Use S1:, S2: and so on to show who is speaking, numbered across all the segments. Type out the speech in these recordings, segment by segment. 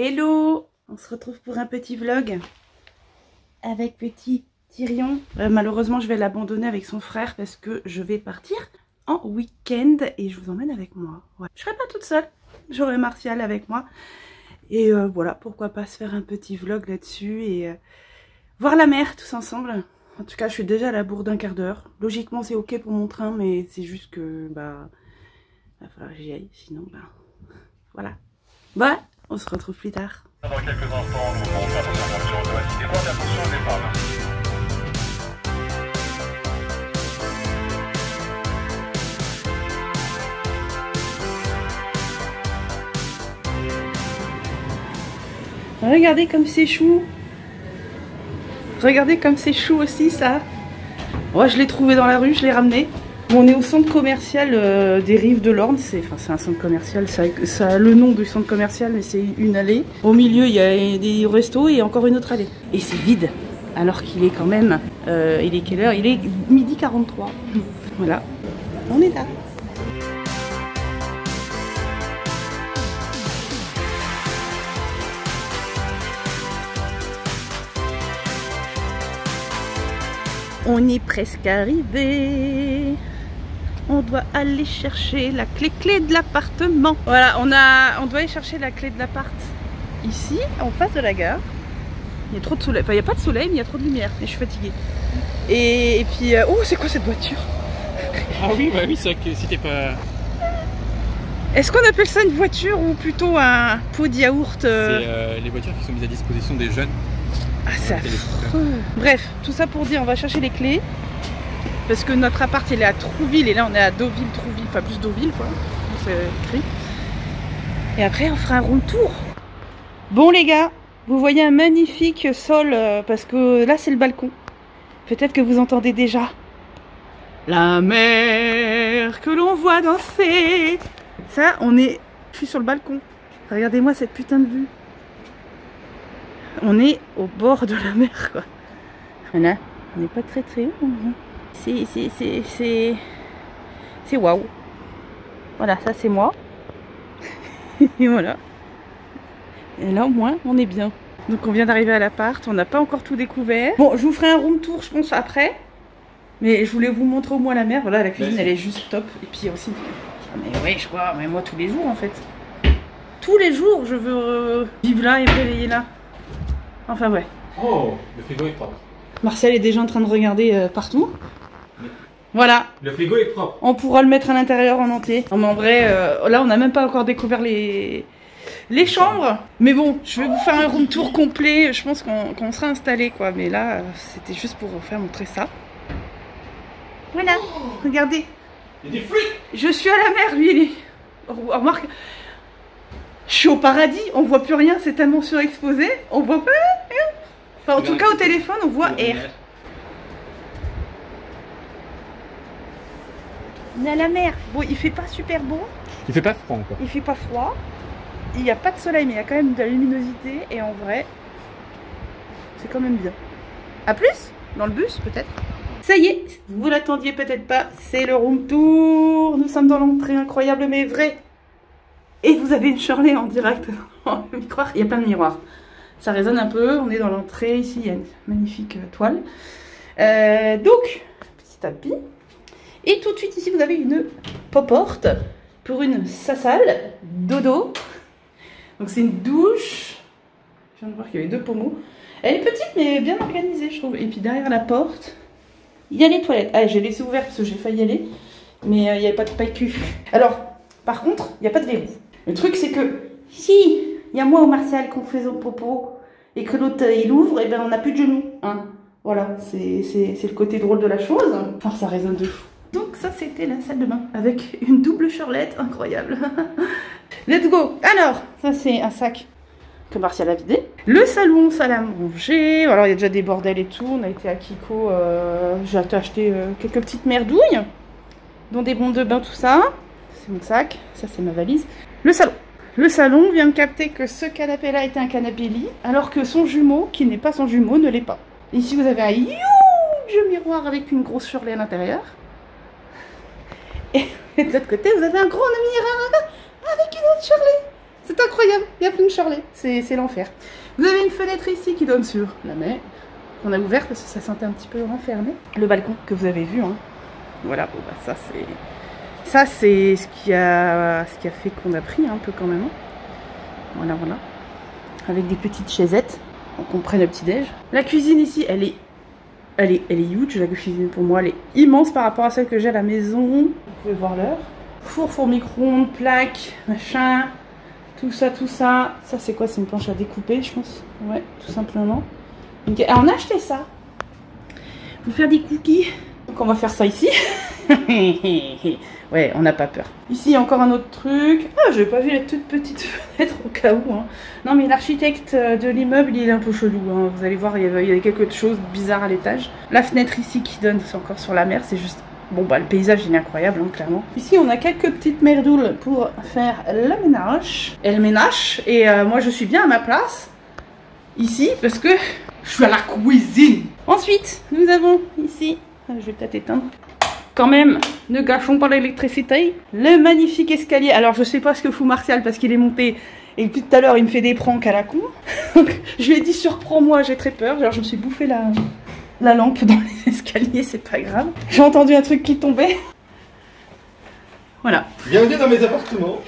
S1: Hello, on se retrouve pour un petit vlog avec petit Tyrion. Malheureusement, je vais l'abandonner avec son frère parce que je vais partir en week-end et je vous emmène avec moi. Ouais. Je serai pas toute seule, j'aurai Martial avec moi. Et voilà, pourquoi pas se faire un petit vlog là-dessus et voir la mer tous ensemble. En tout cas, je suis déjà à la bourre d'un quart d'heure. Logiquement, c'est ok pour mon train, mais c'est juste que, bah, il va falloir que j'y aille, sinon, bah, voilà. Bah, on se retrouve plus tard.
S2: Dans quelques instants, nous vont faire attention automatique et attention au départ. Merci.
S1: Regardez comme c'est chou. Regardez comme c'est chou aussi ça. Ouais, je l'ai trouvé dans la rue, je l'ai ramené. Bon, on est au centre commercial des Rives de l'Orne. C'est un centre commercial, ça a le nom du centre commercial, mais c'est une allée. Au milieu, il y a des restos et encore une autre allée. Et c'est vide, alors qu'il est quand même... il est quelle heure? Il est 12h43. Voilà, on est là. On est presque arrivé. On doit aller chercher la clé de l'appartement. Voilà, on doit aller chercher la clé de l'appart ici, en face de la gare. Il y a trop de soleil. Enfin, il n'y a pas de soleil, mais il y a trop de lumière. Et je suis fatiguée. Et puis, oh, c'est quoi cette voiture?
S3: Ah oui, bah oui, c'est vrai que si t'es pas...
S1: Est-ce qu'on appelle ça une voiture ou plutôt un pot de yaourt
S3: C'est les voitures qui sont mises à disposition des jeunes.
S1: Ah, c'est affreux. Bref, tout ça pour dire, on va chercher les clés. Parce que notre appart, il est à Trouville. Et là, on est à Deauville-Trouville. Enfin, plus Deauville, quoi. C'est écrit. Et après, on fera un room tour. Bon, les gars, vous voyez un magnifique sol. Parce que là, c'est le balcon. Peut-être que vous entendez déjà la mer que l'on voit danser. Ça, je suis sur le balcon. Regardez-moi cette putain de vue. On est au bord de la mer, quoi. Voilà, on n'est pas très haut. C'est waouh. Voilà, ça c'est moi. Et voilà. Et là au moins, on est bien. Donc on vient d'arriver à l'appart, on n'a pas encore tout découvert. Bon, je vous ferai un room tour, je pense, après. Mais je voulais vous montrer au moins la mer. Voilà, la cuisine, elle est juste top. Et puis aussi... Mais oui, je crois, mais moi tous les jours, en fait. Tous les jours, je veux vivre là et me réveiller là. Enfin, ouais.
S3: Oh, le frigo est propre.
S1: Martial est déjà en train de regarder partout. Voilà.
S3: Le frigo est propre.
S1: On pourra le mettre à l'intérieur en entier. Non, mais en vrai, là, on n'a même pas encore découvert les chambres. Mais bon, je vais vous faire un room tour complet. Je pense qu'on sera installé, quoi. Mais là, c'était juste pour vous faire montrer ça. Voilà. Regardez.
S3: Il y a des fruits.
S1: Je suis à la mer, lui, il est... Remarque... Je suis au paradis, on voit plus rien, c'est tellement surexposé, on voit pas rien. Enfin, en tout cas, au téléphone, on voit R. On est à la mer. Bon, il fait pas super beau.
S3: Il fait pas froid encore.
S1: Il fait pas froid. Il n'y a pas de soleil, mais il y a quand même de la luminosité. Et en vrai, c'est quand même bien. A plus, dans le bus, peut-être. Ça y est, vous l'attendiez peut-être pas, c'est le room tour. Nous sommes dans l'entrée incroyable, mais vrai. Et vous avez une Shirley en direct. Il y a plein de miroirs. Ça résonne un peu. On est dans l'entrée. Ici, il y a une magnifique toile. Donc, petit tapis. Et tout de suite, ici, vous avez une porte pour une salle dodo. Donc, c'est une douche. Je viens de voir qu'il y avait deux pommeaux. Elle est petite, mais bien organisée, je trouve. Et puis, derrière la porte, il y a les toilettes. Ah, j'ai laissé ouvert parce que j'ai failli y aller. Mais il n'y avait pas de PQ. Alors, par contre, il n'y a pas de verrou. Le truc, c'est que si il y a moi ou Martial qu'on fait son popo et que l'autre il ouvre, et ben on n'a plus de genoux. Hein. Voilà, c'est le côté drôle de la chose. Enfin, ça résonne de fou. Donc ça, c'était la salle de bain avec une double charlette incroyable. Let's go. Alors, ça c'est un sac que Martial a vidé. Le salon, salle à manger. Alors, il y a déjà des bordels et tout. On a été à Kiko. J'ai acheté quelques petites merdouilles, dont des bombes de bain, tout ça. C'est mon sac. Ça, c'est ma valise. Le salon. Le salon vient de capter que ce canapé-là était un canapé-lit, alors que son jumeau, qui n'est pas son jumeau, ne l'est pas. Ici, vous avez un huge miroir avec une grosse Shirley à l'intérieur. Et de l'autre côté, vous avez un gros miroir avec une autre Shirley. C'est incroyable, il y a plein de charlets, c'est l'enfer. Vous avez une fenêtre ici qui donne sur la mer, qu'on a ouverte parce que ça sentait un petit peu renfermé. Le balcon que vous avez vu, hein. Voilà, bon bah ça c'est ce qui a fait qu'on a pris un peu quand même. Voilà, voilà. Avec des petites chaisettes, donc on prenne le petit-déj. La cuisine ici, elle est huge, la cuisine pour moi, elle est immense par rapport à celle que j'ai à la maison. Vous pouvez voir l'heure. Four micro-ondes, plaques, machin, tout ça. Ça c'est quoi? C'est une planche à découper, je pense. Ouais, tout simplement. Donc, alors, on a acheté ça pour faire des cookies. Donc on va faire ça ici. Ouais, on n'a pas peur. Ici, encore un autre truc. Ah, je n'ai pas vu la toute petite fenêtre au cas où. Hein. Non, mais l'architecte de l'immeuble, il est un peu chelou. Hein. Vous allez voir, il y a quelque chose de bizarre à l'étage. La fenêtre ici qui donne, c'est encore sur la mer. C'est juste... Bon, bah, le paysage, il est incroyable, hein, clairement. Ici, on a quelques petites merdoules pour faire le ménage. Et le ménage. Et moi, je suis bien à ma place. Ici, parce que je suis à la cuisine. Ensuite, nous avons ici... Je vais peut-être éteindre. Quand même, ne gâchons pas l'électricité. Le magnifique escalier. Alors, je sais pas ce que fout Martial parce qu'il est monté. Et depuis tout à l'heure, il me fait des pranks à la con. Donc, je lui ai dit, surprends-moi, j'ai très peur. Genre, je me suis bouffé la lampe dans les escaliers, c'est pas grave. J'ai entendu un truc qui tombait. Voilà.
S3: Bienvenue dans mes appartements.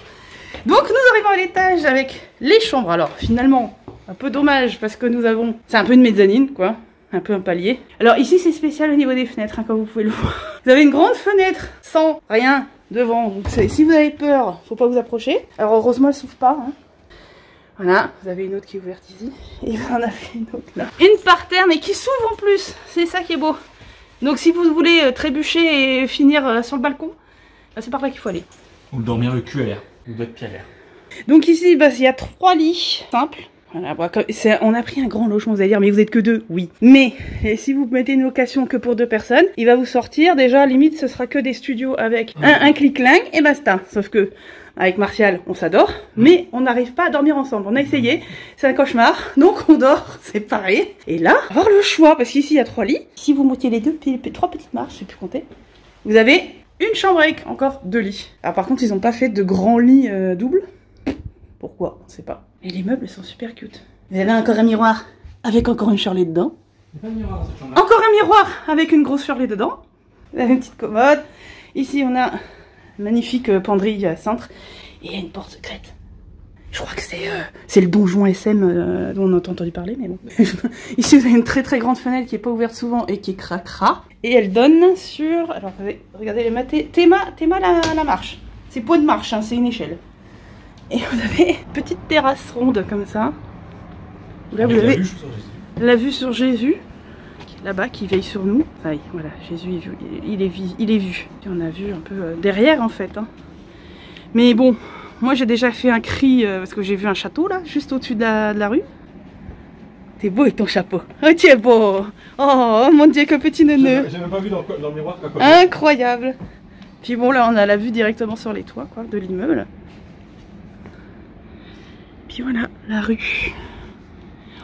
S1: Donc, nous arrivons à l'étage avec les chambres. Alors, finalement, un peu dommage parce que nous avons... C'est un peu une mezzanine, quoi. Un peu un palier. Alors ici c'est spécial au niveau des fenêtres, hein, comme vous pouvez le voir. Vous avez une grande fenêtre sans rien devant. Donc si vous avez peur, faut pas vous approcher. Alors heureusement elle s'ouvre pas. Hein. Voilà, vous avez une autre qui est ouverte ici. Et vous en avez une autre là. Une par terre mais qui s'ouvre en plus. C'est ça qui est beau. Donc si vous voulez trébucher et finir sur le balcon, bah, c'est par là qu'il faut aller.
S3: Ou dormir le cul à l'air. Ou d'autres pieds à l'air.
S1: Donc ici, bah, il y a 3 lits simples. Voilà, bon, on a pris un grand logement, vous allez dire, mais vous êtes que 2, oui. Mais, si vous mettez une location que pour 2 personnes, il va vous sortir, déjà, limite, ce sera que des studios avec un clic-clang et basta. Sauf que, avec Martial, on s'adore, mais on n'arrive pas à dormir ensemble. On a essayé, c'est un cauchemar, donc on dort séparés. Et là, avoir le choix, parce qu'ici, il y a 3 lits. Si vous montiez les 3 petites marches, je sais plus compter, vous avez une chambre avec encore 2 lits. Alors par contre, ils n'ont pas fait de grands lits doubles. Pourquoi? On ne sait pas. Et les meubles sont super cute. Vous avez encore un miroir avec encore une charlée dedans.
S3: Il n'y a pas de miroir dans cette chambre.
S1: Encore un miroir avec une grosse charlée dedans. Vous avez une petite commode. Ici, on a une magnifique penderie cintre. Et il y a une porte secrète. Je crois que c'est le donjon SM dont on a entendu parler, mais bon. Ici, vous avez une très très grande fenêtre qui n'est pas ouverte souvent et qui craquera. Et elle donne sur... Alors, regardez les matés. Théma la marche. C'est pas de marche, hein, c'est une échelle. Et vous avez une petite terrasse ronde comme ça. Là, vous avez la vue sur Jésus, qui est là-bas, qui veille sur nous. Ah, voilà, Jésus est vu, il est vu. Et on a vu un peu derrière en fait. Hein. Mais bon, moi j'ai déjà fait un cri parce que j'ai vu un château là, juste au-dessus de la rue. T'es beau avec ton chapeau. Oh, tu es beau. Oh mon Dieu, que petit neuneu.
S3: J'ai même pas vu dans le miroir.
S1: Incroyable. Puis bon, là on a la vue directement sur les toits quoi, de l'immeuble. Puis voilà, la rue.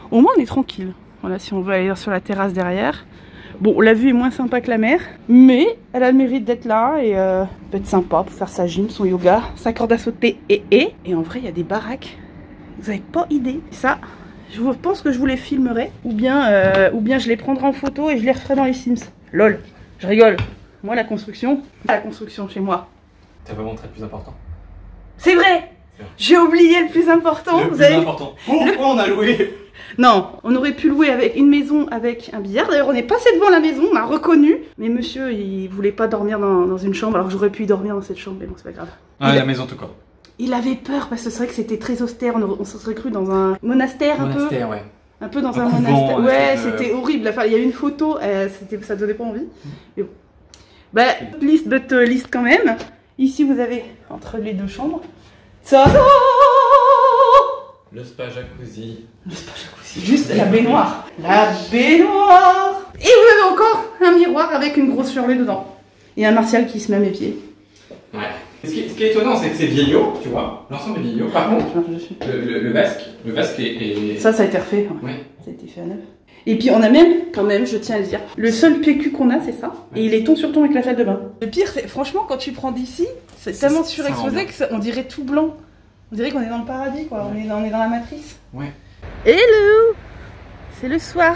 S1: Au moins on est tranquille. Voilà, si on veut aller sur la terrasse derrière. Bon, la vue est moins sympa que la mer, mais elle a le mérite d'être là et peut être sympa pour faire sa gym, son yoga, sa corde à sauter et en vrai, il y a des baraques. Vous n'avez pas idée. Ça, je pense que je vous les filmerai ou bien je les prendrai en photo et je les referai dans les Sims. Lol, je rigole. Moi, la construction chez moi.
S3: T'as pas montré le plus important.
S1: C'est vrai. J'ai oublié le plus important.
S3: Le plus important. Pourquoi on a loué?
S1: Non, on aurait pu louer avec une maison avec un billard. D'ailleurs, on est passé devant la maison, on a reconnu. Mais monsieur, il voulait pas dormir dans une chambre, alors que j'aurais pu y dormir dans cette chambre, mais bon, c'est pas grave.
S3: Ah, la maison tout cas.
S1: Il avait peur parce que c'est vrai que c'était très austère. On se serait cru dans un monastère un peu.
S3: Ouais.
S1: Un peu dans un
S3: couvent,
S1: monastère. Ouais, c'était horrible. Enfin, il y a eu une photo, ça donnait pas envie. Mais bon. Bah, liste quand même. Ici, vous avez entre les 2 chambres. Ça.
S3: Le spa jacuzzi.
S1: Le spa jacuzzi. Juste la baignoire. La baignoire. Et vous avez encore un miroir avec une grosse charlée dedans. Et un Martial qui se met à mes pieds.
S3: Ouais. Ce qui est étonnant, c'est que c'est vieillot, tu vois. L'ensemble est vieillot. Par contre, le vasque est...
S1: Ça a été refait.
S3: Ouais.
S1: Ça a été fait à neuf. Et puis on a même, quand même, je tiens à le dire, le seul PQ qu'on a, c'est ça. Ouais. Et il est ton sur ton avec la salle de bain. Le pire, c'est franchement, quand tu prends d'ici, c'est tellement surexposé qu'on dirait tout blanc. On dirait qu'on est dans le paradis, quoi. On est dans la matrice.
S3: Ouais.
S1: Hello! C'est le soir.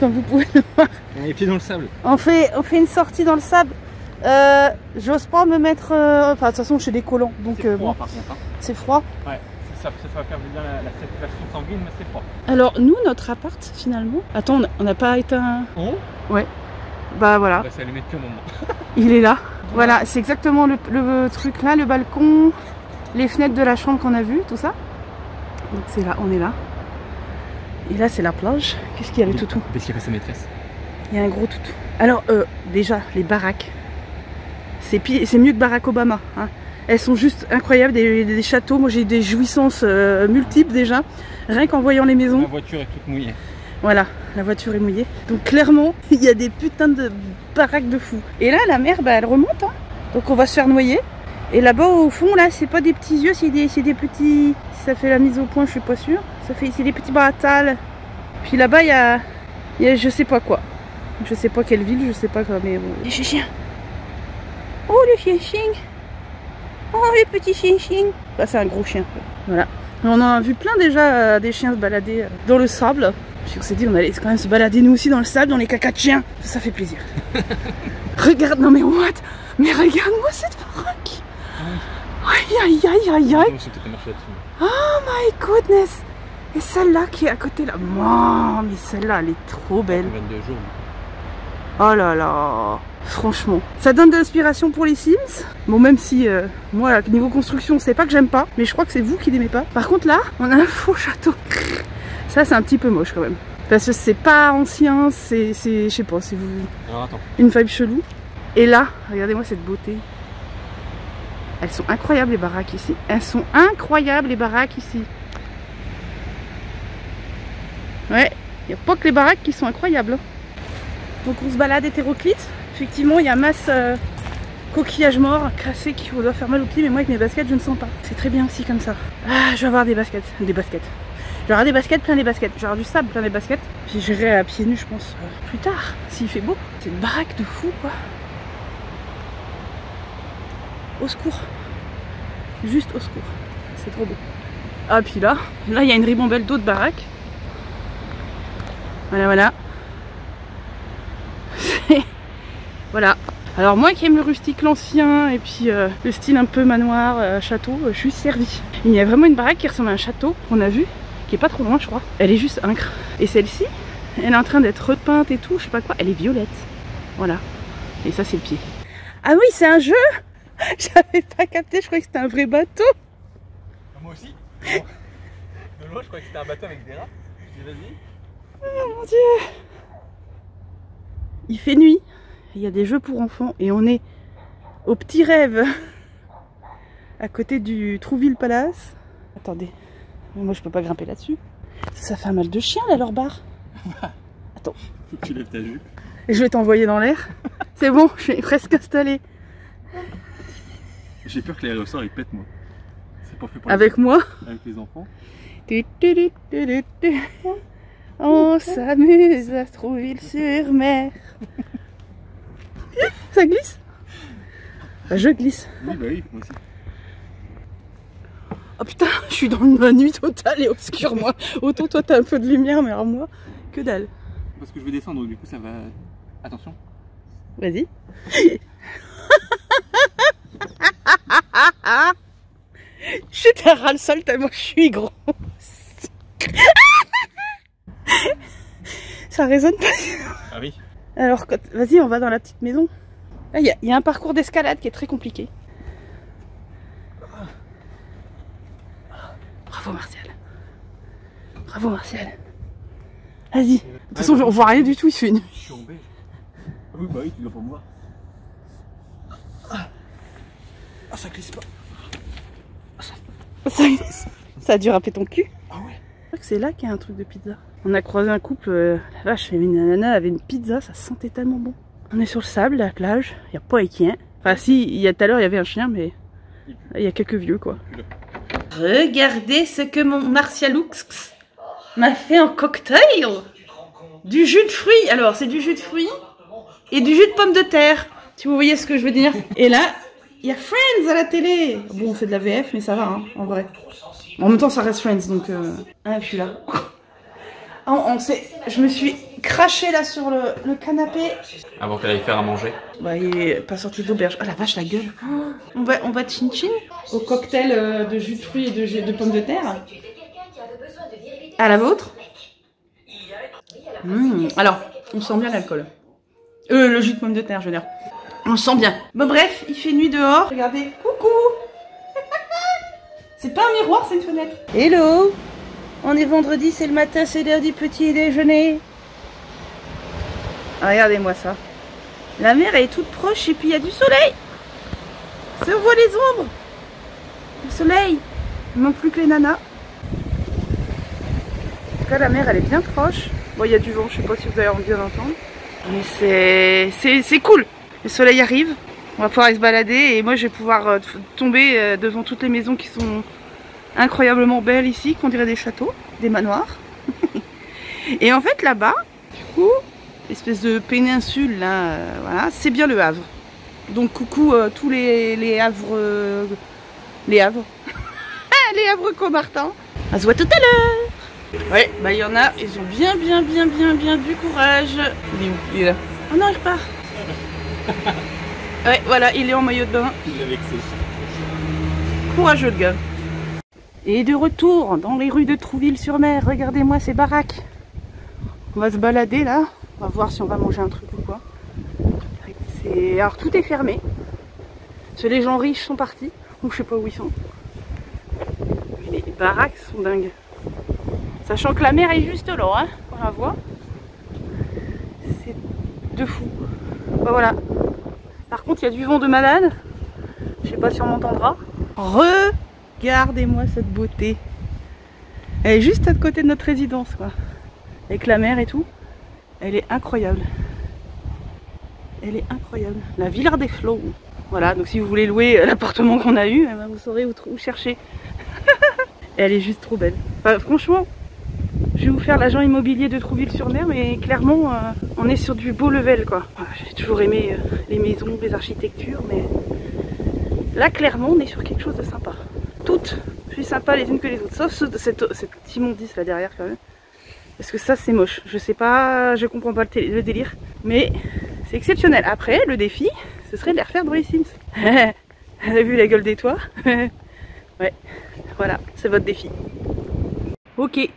S1: Comme vous pouvez le voir.
S3: On a les pieds dans le sable.
S1: On fait une sortie dans le sable. J'ose pas me mettre... Enfin, de toute façon, je suis des collants. Donc,
S3: C'est froid,
S1: bon.
S3: par contre. Hein.
S1: C'est froid.
S3: Ouais, ça va faire bien la circulation sanguine, mais c'est froid.
S1: Alors, nous, notre appart, finalement... Attends, on n'a pas éteint...
S3: En haut?
S1: Ouais. Bah, voilà.
S3: Bah, ça allait mettre qu'un moment.
S1: Il est là. Voilà, c'est exactement le truc là, le balcon, les fenêtres de la chambre qu'on a vu, tout ça. Donc c'est là, on est là. Et là c'est la plage. Qu'est-ce qu'il y a le toutou?
S3: Qu'est-ce qu'il y a sa maîtresse?
S1: Il y a un gros toutou. Alors déjà, les baraques. C'est mieux que Barack Obama. Hein. Elles sont juste incroyables, des châteaux. Moi j'ai des jouissances multiples déjà. Rien qu'en voyant les maisons.
S3: La voiture est toute mouillée.
S1: Voilà, la voiture est mouillée. Donc clairement, il y a des putains de baraques de fous. Et là, la mer, bah, elle remonte. Hein. Donc on va se faire noyer. Et là-bas, au fond, là, c'est pas des petits yeux, c'est des petits... Si ça fait la mise au point, je suis pas sûre. C'est des petits baratales. Puis là-bas, il y a je sais pas quoi. Je sais pas quelle ville, je sais pas quoi, mais bon. Les chiens. Oh, le chien-chien. Oh, les petits chien-chien. Bah, c'est un gros chien. Voilà. On en a vu plein déjà des chiens se balader dans le sable. Puis on s'est dit on allait quand même se balader nous aussi dans le sable, dans les cacas de chiens. Ça fait plaisir. Regarde, non mais what? Mais regarde-moi cette baraque. Aïe aïe aïe aïe aïe. Oh my goodness. Et celle-là qui est à côté là. Oh, mais celle-là elle est trop belle.
S3: 22 jours.
S1: Oh là là. Franchement, ça donne de l'inspiration pour les Sims. Bon, même si moi niveau construction c'est pas que j'aime pas, mais je crois que c'est vous qui l'aimez pas. Par contre là, on a un faux château. Ça c'est un petit peu moche quand même. Parce que c'est pas ancien, c'est je sais pas, c'est une vibe chelou. Et là, regardez-moi cette beauté. Elles sont incroyables les baraques ici. Elles sont incroyables les baraques ici. Ouais, il n'y a pas que les baraques qui sont incroyables. Donc on se balade hétéroclite. Effectivement, il y a masse coquillages morts, crassés qui doivent faire mal aux pieds, mais moi avec mes baskets, je ne sens pas. C'est très bien aussi comme ça. Ah, je vais avoir des baskets. Des baskets. Je vais avoir des baskets, plein des baskets. Je vais avoir du sable, plein des baskets. Puis j'irai à pieds nus, je pense, plus tard, s'il fait beau. C'est une baraque de fou, quoi. Au secours. Juste au secours. C'est trop beau. Ah, puis là, il y a une ribambelle d'autres baraques. Voilà, voilà. Voilà. Alors moi qui aime le rustique, l'ancien et puis le style un peu manoir, château, je suis servie. Il y a vraiment une baraque qui ressemble à un château qu'on a vu, qui est pas trop loin je crois. Elle est juste incre. Et celle-ci, elle est en train d'être repeinte et tout, je sais pas quoi. Elle est violette. Voilà. Et ça c'est le pied. Ah oui, c'est un jeu. J'avais pas capté, je croyais que c'était un vrai bateau.
S3: Moi aussi. De loin je croyais que c'était un bateau avec des rats. Je dis vas-y.
S1: Oh mon dieu. Il fait nuit. Il y a des jeux pour enfants et on est au Petit Rêve à côté du Trouville Palace. Attendez, moi je peux pas grimper là-dessus. Ça fait un mal de chien là leur bar. Attends.
S3: Faut que tu lèves ta jupe.
S1: Et je vais t'envoyer dans l'air. C'est bon, je suis presque installée.
S3: J'ai peur que les ressorts ils pètent moi. C'est pas fait pour
S1: avec moi.
S3: Avec les enfants.
S1: On s'amuse à Trouville-sur-Mer. Ça glisse? Bah, je glisse.
S3: Oui, bah oui, moi aussi.
S1: Oh putain, je suis dans la nuit totale et obscure moi. Autant toi t'as un peu de lumière, mais alors moi, que dalle.
S3: Parce que je vais descendre, donc du coup ça va... Attention.
S1: Vas-y. Je suis à ras le sol tellement je suis gros. Ça résonne pas.
S3: Ah oui.
S1: Alors, vas-y, on va dans la petite maison. Là, il y a un parcours d'escalade qui est très compliqué. Bravo, Martial. Bravo, Martial. Vas-y. De toute façon, on voit rien du tout, il fait nuit.
S3: Je suis en beige. Oui, bah oui, tu dois pas me voir. Ah, ça glisse pas.
S1: Ça a dû râper ton cul.
S3: Ah ouais.
S1: Je crois que c'est là qu'il y a un truc de pizza. On a croisé un couple, la vache, une nana avait une pizza, ça sentait tellement bon. On est sur le sable, la plage, il n'y a pas un chien. Enfin si, il y a tout à l'heure il y avait un chien, mais il y a quelques vieux quoi. Regardez ce que mon Martialoux m'a fait en cocktail. Du jus de fruits, alors c'est du jus de fruits et du jus de pommes de terre, si vous voyez ce que je veux dire. Et là, Il y a Friends à la télé. Bon, on fait de la VF, mais ça va, hein, en vrai. En même temps, ça reste Friends, donc... Ah, je suis là. Je me suis crachée là sur le canapé.
S3: Avant qu'elle aille faire à manger.
S1: Bah, il est pas sorti de l'auberge. Oh la vache, la gueule. On va chin-chin au cocktail de jus de fruits et de pommes de terre. À la vôtre. Alors, on sent bien l'alcool. Le jus de pommes de terre, je veux dire. On le sent bien. Bon bref, il fait nuit dehors. Regardez, coucou. C'est pas un miroir, c'est une fenêtre. Hello. On est vendredi, c'est le matin, c'est l'heure du petit déjeuner. Ah, regardez-moi ça. La mer elle est toute proche et puis il y a du soleil. Ça voit les ombres. Le soleil. Il manque plus que les nanas. En tout cas, la mer elle est bien proche. Bon, il y a du vent, je sais pas si vous avez envie de l'entendre. Mais c'est cool. Le soleil arrive, on va pouvoir aller se balader et moi je vais pouvoir tomber devant toutes les maisons qui sont incroyablement belles ici, qu'on dirait des châteaux, des manoirs. Et en fait là-bas, du coup, espèce de péninsule là, voilà, c'est bien le Havre. Donc coucou tous les Havres, les Havres Comartin. On se voit tout à l'heure. Ouais, bah il y en a, ils ont bien du courage. Il est où? Il est là. Oh non, il repart. Ouais, voilà, il est en maillot de bain.
S3: Il est vexé.
S1: Courageux le gars. Et de retour dans les rues de Trouville-sur-Mer. Regardez-moi ces baraques. On va se balader là. On va voir si on va manger un truc ou quoi. Alors tout est fermé. Parce que les gens riches sont partis. Ou je sais pas où ils sont. Mais les baraques sont dingues. Sachant que la mer est juste là, hein. On la voit. C'est de fou. Bah, voilà. Par contre, il y a du vent de malade. Je sais pas si on m'entendra. Regardez-moi cette beauté. Elle est juste à côté de notre résidence, quoi. Avec la mer et tout. Elle est incroyable. Elle est incroyable. La Villa des Flots. Voilà, donc si vous voulez louer l'appartement qu'on a eu, vous saurez où chercher. Elle est juste trop belle. Enfin, franchement, je vais vous faire l'agent immobilier de Trouville-sur-Mer, mais clairement, on est sur du beau level, quoi. J'ai toujours aimé les maisons, les architectures, mais là, clairement, on est sur quelque chose de sympa. Toutes plus sympas les unes que les autres, sauf cette immondice là derrière, quand même. Parce que ça, c'est moche. Je sais pas, je comprends pas le délire, mais c'est exceptionnel. Après, le défi, ce serait de les refaire dans les Sims. Vous avez vu la gueule des toits? Ouais, voilà, c'est votre défi. Ok.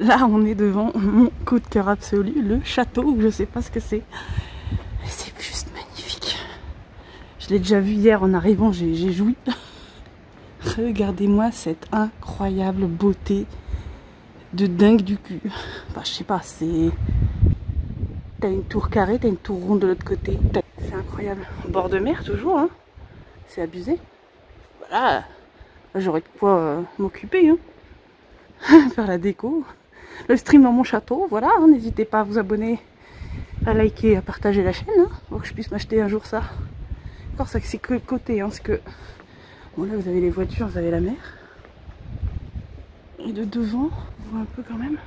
S1: Là, on est devant mon coup de cœur absolu, le château, où je sais pas ce que c'est. C'est juste magnifique. Je l'ai déjà vu hier en arrivant, j'ai joui. Regardez-moi cette incroyable beauté de dingue du cul. Enfin, je sais pas, c'est... T'as une tour carrée, t'as une tour ronde de l'autre côté. C'est incroyable. Bord de mer, toujours, hein. C'est abusé. Voilà. J'aurais de quoi m'occuper, hein. Faire la déco. Le stream dans mon château, voilà. Hein. N'hésitez pas à vous abonner, à liker, à partager la chaîne, hein, pour que je puisse m'acheter un jour ça. Encore ça, c'est que le côté, hein, parce que... Bon, là, vous avez les voitures, vous avez la mer. Et de devant, on voit un peu quand même.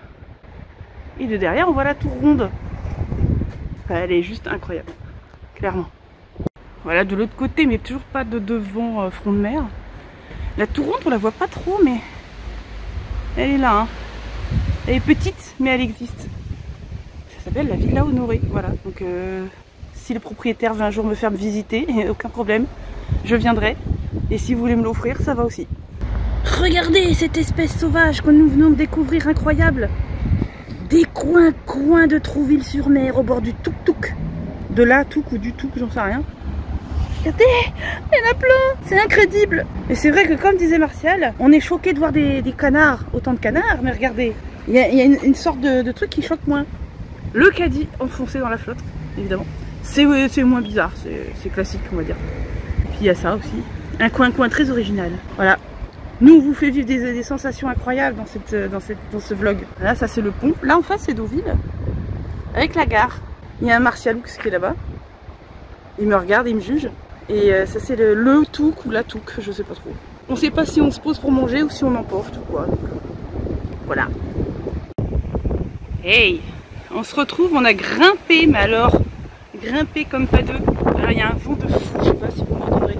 S1: Et de derrière, on voit la tour ronde. Enfin, elle est juste incroyable, clairement. Voilà, de l'autre côté, mais toujours pas de devant front de mer. La tour ronde, on la voit pas trop, mais elle est là. Hein. Elle est petite, mais elle existe. Ça s'appelle la Villa Honoré. Voilà, donc si le propriétaire veut un jour me faire me visiter, aucun problème, je viendrai. Et si vous voulez me l'offrir, ça va aussi. Regardez cette espèce sauvage que nous venons de découvrir, incroyable. Des coins de Trouville-sur-Mer au bord du Touk-Touk. De la Touk ou du Touk, j'en sais rien. Regardez, il y en a plein, c'est incroyable. Et c'est vrai que comme disait Martial, on est choqué de voir des canards, autant de canards, mais regardez, il y a une sorte de truc qui choque moins. Le caddie enfoncé dans la flotte, évidemment. C'est moins bizarre, c'est classique, on va dire. Et puis il y a ça aussi, un coin très original. Voilà. Nous, on vous fait vivre des sensations incroyables dans ce vlog. Là, ça c'est le pont. Là en face, c'est Deauville, avec la gare. Il y a un Martialoux qui est là-bas. Il me regarde, il me juge. Et ça c'est le Touk ou la Touk, je sais pas trop. On sait pas si on se pose pour manger ou si on emporte ou quoi. Donc, voilà. Hey, on se retrouve, on a grimpé, mais alors grimpé comme pas deux. Alors il y a un vent de fou, je sais pas si vous m'entendrez.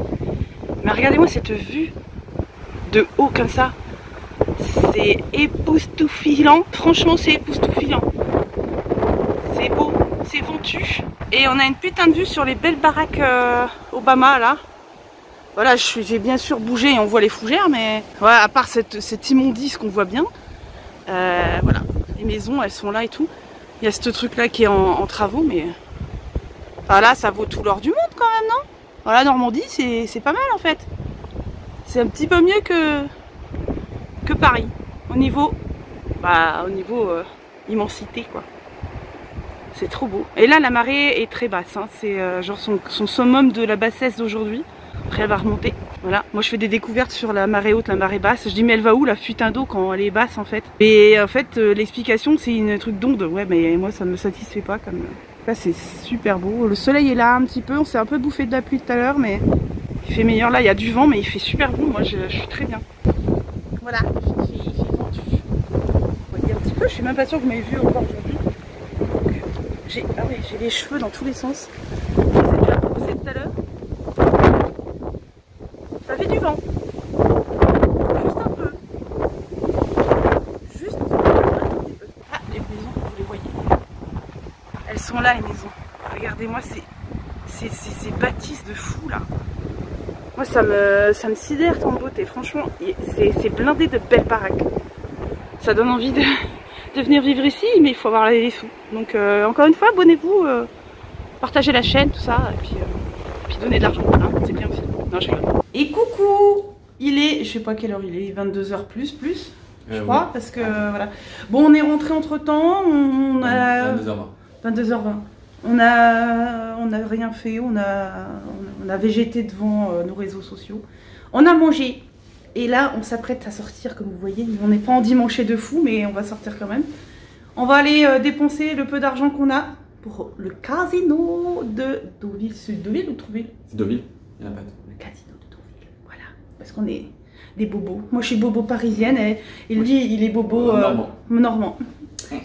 S1: regardez-moi cette vue de haut comme ça. C'est époustouflant. Franchement, c'est époustouflant. C'est beau, c'est ventu. Et on a une putain de vue sur les belles baraques Obama là. Voilà, j'ai bien sûr bougé et on voit les fougères, mais voilà, à part cette immondice qu'on voit bien, voilà, les maisons elles sont là et tout. Il y a ce truc là qui est en travaux, mais enfin, là ça vaut tout l'or du monde quand même, non? Voilà, Normandie c'est pas mal en fait. C'est un petit peu mieux que Paris au niveau, immensité quoi. C'est trop beau. Et là la marée est très basse, hein. C'est genre son summum de la bassesse d'aujourd'hui. Après elle va remonter. Voilà, moi je fais des découvertes sur la marée haute, la marée basse. Je dis mais elle va où la putain d'eau quand elle est basse en fait? Et en fait l'explication c'est un truc d'onde. Ouais mais moi ça me satisfait pas comme... Là c'est super beau. Le soleil est là un petit peu. On s'est un peu bouffé de la pluie tout à l'heure mais il fait meilleur. Là il y a du vent mais il fait super beau. Moi je suis très bien. Voilà, il fait vendu. Vous voyez un petit peu, je suis même pas sûre que vous m'avez vu encore aujourd'hui. J'ai les cheveux dans tous les sens. C'est déjà posé tout à l'heure. Ça fait du vent. Juste un peu. Juste un petit peu. Ah, les maisons, vous les voyez. Elles sont là, les maisons. Regardez-moi ces bâtisses de fou là. Moi ça me sidère tant de beauté. Franchement, c'est blindé de belles baraques. Ça donne envie de venir vivre ici, mais il faut avoir les sous. Donc encore une fois, abonnez-vous, partagez la chaîne, tout ça, et puis donnez de l'argent. Hein, c'est bien aussi. Non, je rigole. Et coucou, il est, je sais pas quelle heure il est, 22h plus, je crois, oui. Parce que voilà. Bon, on est rentré entre temps, on a 22h20. On a rien fait, on a végété devant nos réseaux sociaux. On a mangé. Et là, on s'apprête à sortir, comme vous voyez. On n'est pas endimanché de fou, mais on va sortir quand même. On va aller dépenser le peu d'argent qu'on a pour le casino de Deauville. C'est Deauville ou Trouville?
S3: C'est Deauville, il n'y en a pas.
S1: Le casino de Deauville, voilà. Parce qu'on est des bobos. Moi, je suis bobo parisienne et lui, il est bobo normand.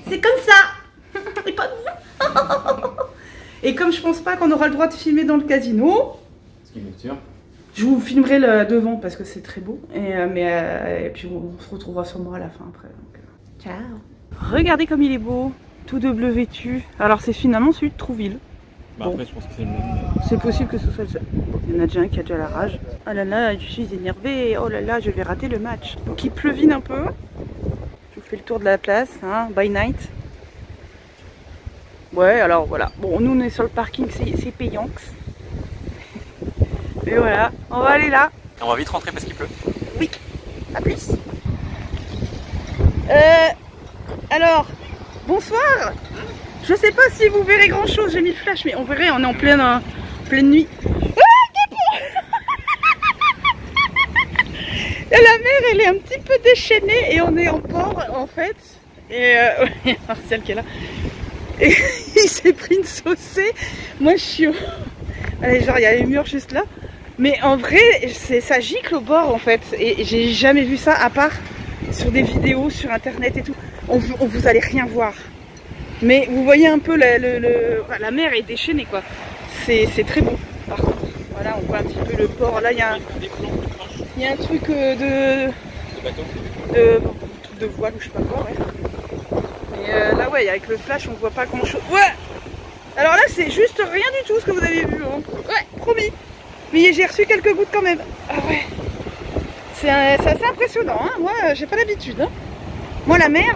S1: C'est comme ça. Et pas vous. Et comme je pense pas qu'on aura le droit de filmer dans le casino...
S3: Ce qui est bien sûr.
S1: Je vous filmerai le devant parce que c'est très beau. Et puis on se retrouvera sûrement à la fin après. Donc, ciao. Regardez comme il est beau. Tout de bleu vêtu. Alors c'est finalement celui de Trouville.
S3: Bah bon. Après je pense que c'est le même.
S1: C'est possible que ce soit le seul. Bon, il y en a déjà un qui a déjà la rage. Ah là là, je suis énervée. Oh là là, je vais rater le match. Donc il pleuvine un peu. Je vous fais le tour de la place. Hein, by night. Ouais, alors voilà. Bon, nous on est sur le parking, c'est payant. Et voilà, on va aller là.
S3: On va vite rentrer parce qu'il pleut.
S1: Oui, à plus. Alors, bonsoir. Je sais pas si vous verrez grand chose, j'ai mis le flash, mais on verrait, on est en pleine nuit. Et la mer, elle est un petit peu déchaînée et on est en port en fait. Et Martial qui est là. Et il s'est pris une saucée. Moi je suis... Allez, genre il y a les murs juste là. Mais en vrai, ça gicle au bord en fait. Et j'ai jamais vu ça à part sur des vidéos, sur internet et tout. On vous allez rien voir. Mais vous voyez un peu la mer est déchaînée quoi. C'est très beau par contre. Voilà, on voit un petit peu le port. Là, il y a un truc de bateau. Truc de voile ou je sais pas quoi, ouais. Et là, ouais, avec le flash, on voit pas grand chose. Ouais! Alors là, c'est juste rien du tout ce que vous avez vu. Hein. Ouais, promis. Mais j'ai reçu quelques gouttes quand même. Ah ouais. C'est assez impressionnant. Hein. Moi, j'ai pas l'habitude. Hein. Moi, la mer,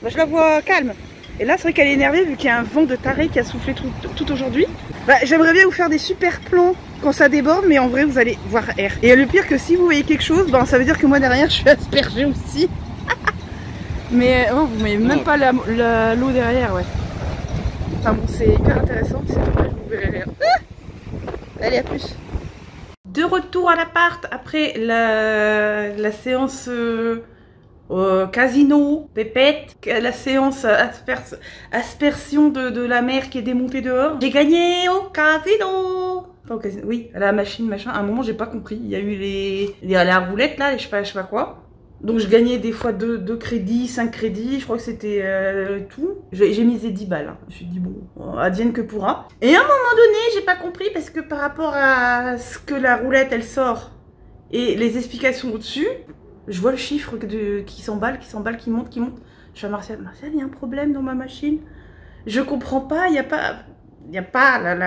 S1: bah, je la vois calme. Et là, c'est vrai qu'elle est énervée vu qu'il y a un vent de taré qui a soufflé tout aujourd'hui. Bah, j'aimerais bien vous faire des super plans quand ça déborde, mais en vrai, vous allez voir air. Et le pire que si vous voyez quelque chose, bah, ça veut dire que moi derrière, je suis aspergée aussi. Mais oh, vous voyez même pas l'eau derrière, ouais. Enfin bon, c'est hyper intéressant, c'est dommage, vous verrez rien. Allez, à plus. De retour à l'appart après la séance casino, pépette, la séance aspersion de la mer qui est démontée dehors. J'ai gagné au casino. Pas au casino, oui, à la machine, machin. À un moment, j'ai pas compris. Il y a eu la roulette là, je sais pas quoi. Donc je gagnais des fois 2 crédits, 5 crédits, je crois que c'était tout. J'ai misé 10 balles. Hein. Je me suis dit, bon, advienne que pourra. Et à un moment donné, j'ai pas compris parce que par rapport à ce que la roulette elle sort et les explications au-dessus, je vois le chiffre qui s'emballe, qui monte. Je suis à Martial, il y a un problème dans ma machine. Je comprends pas, il y a pas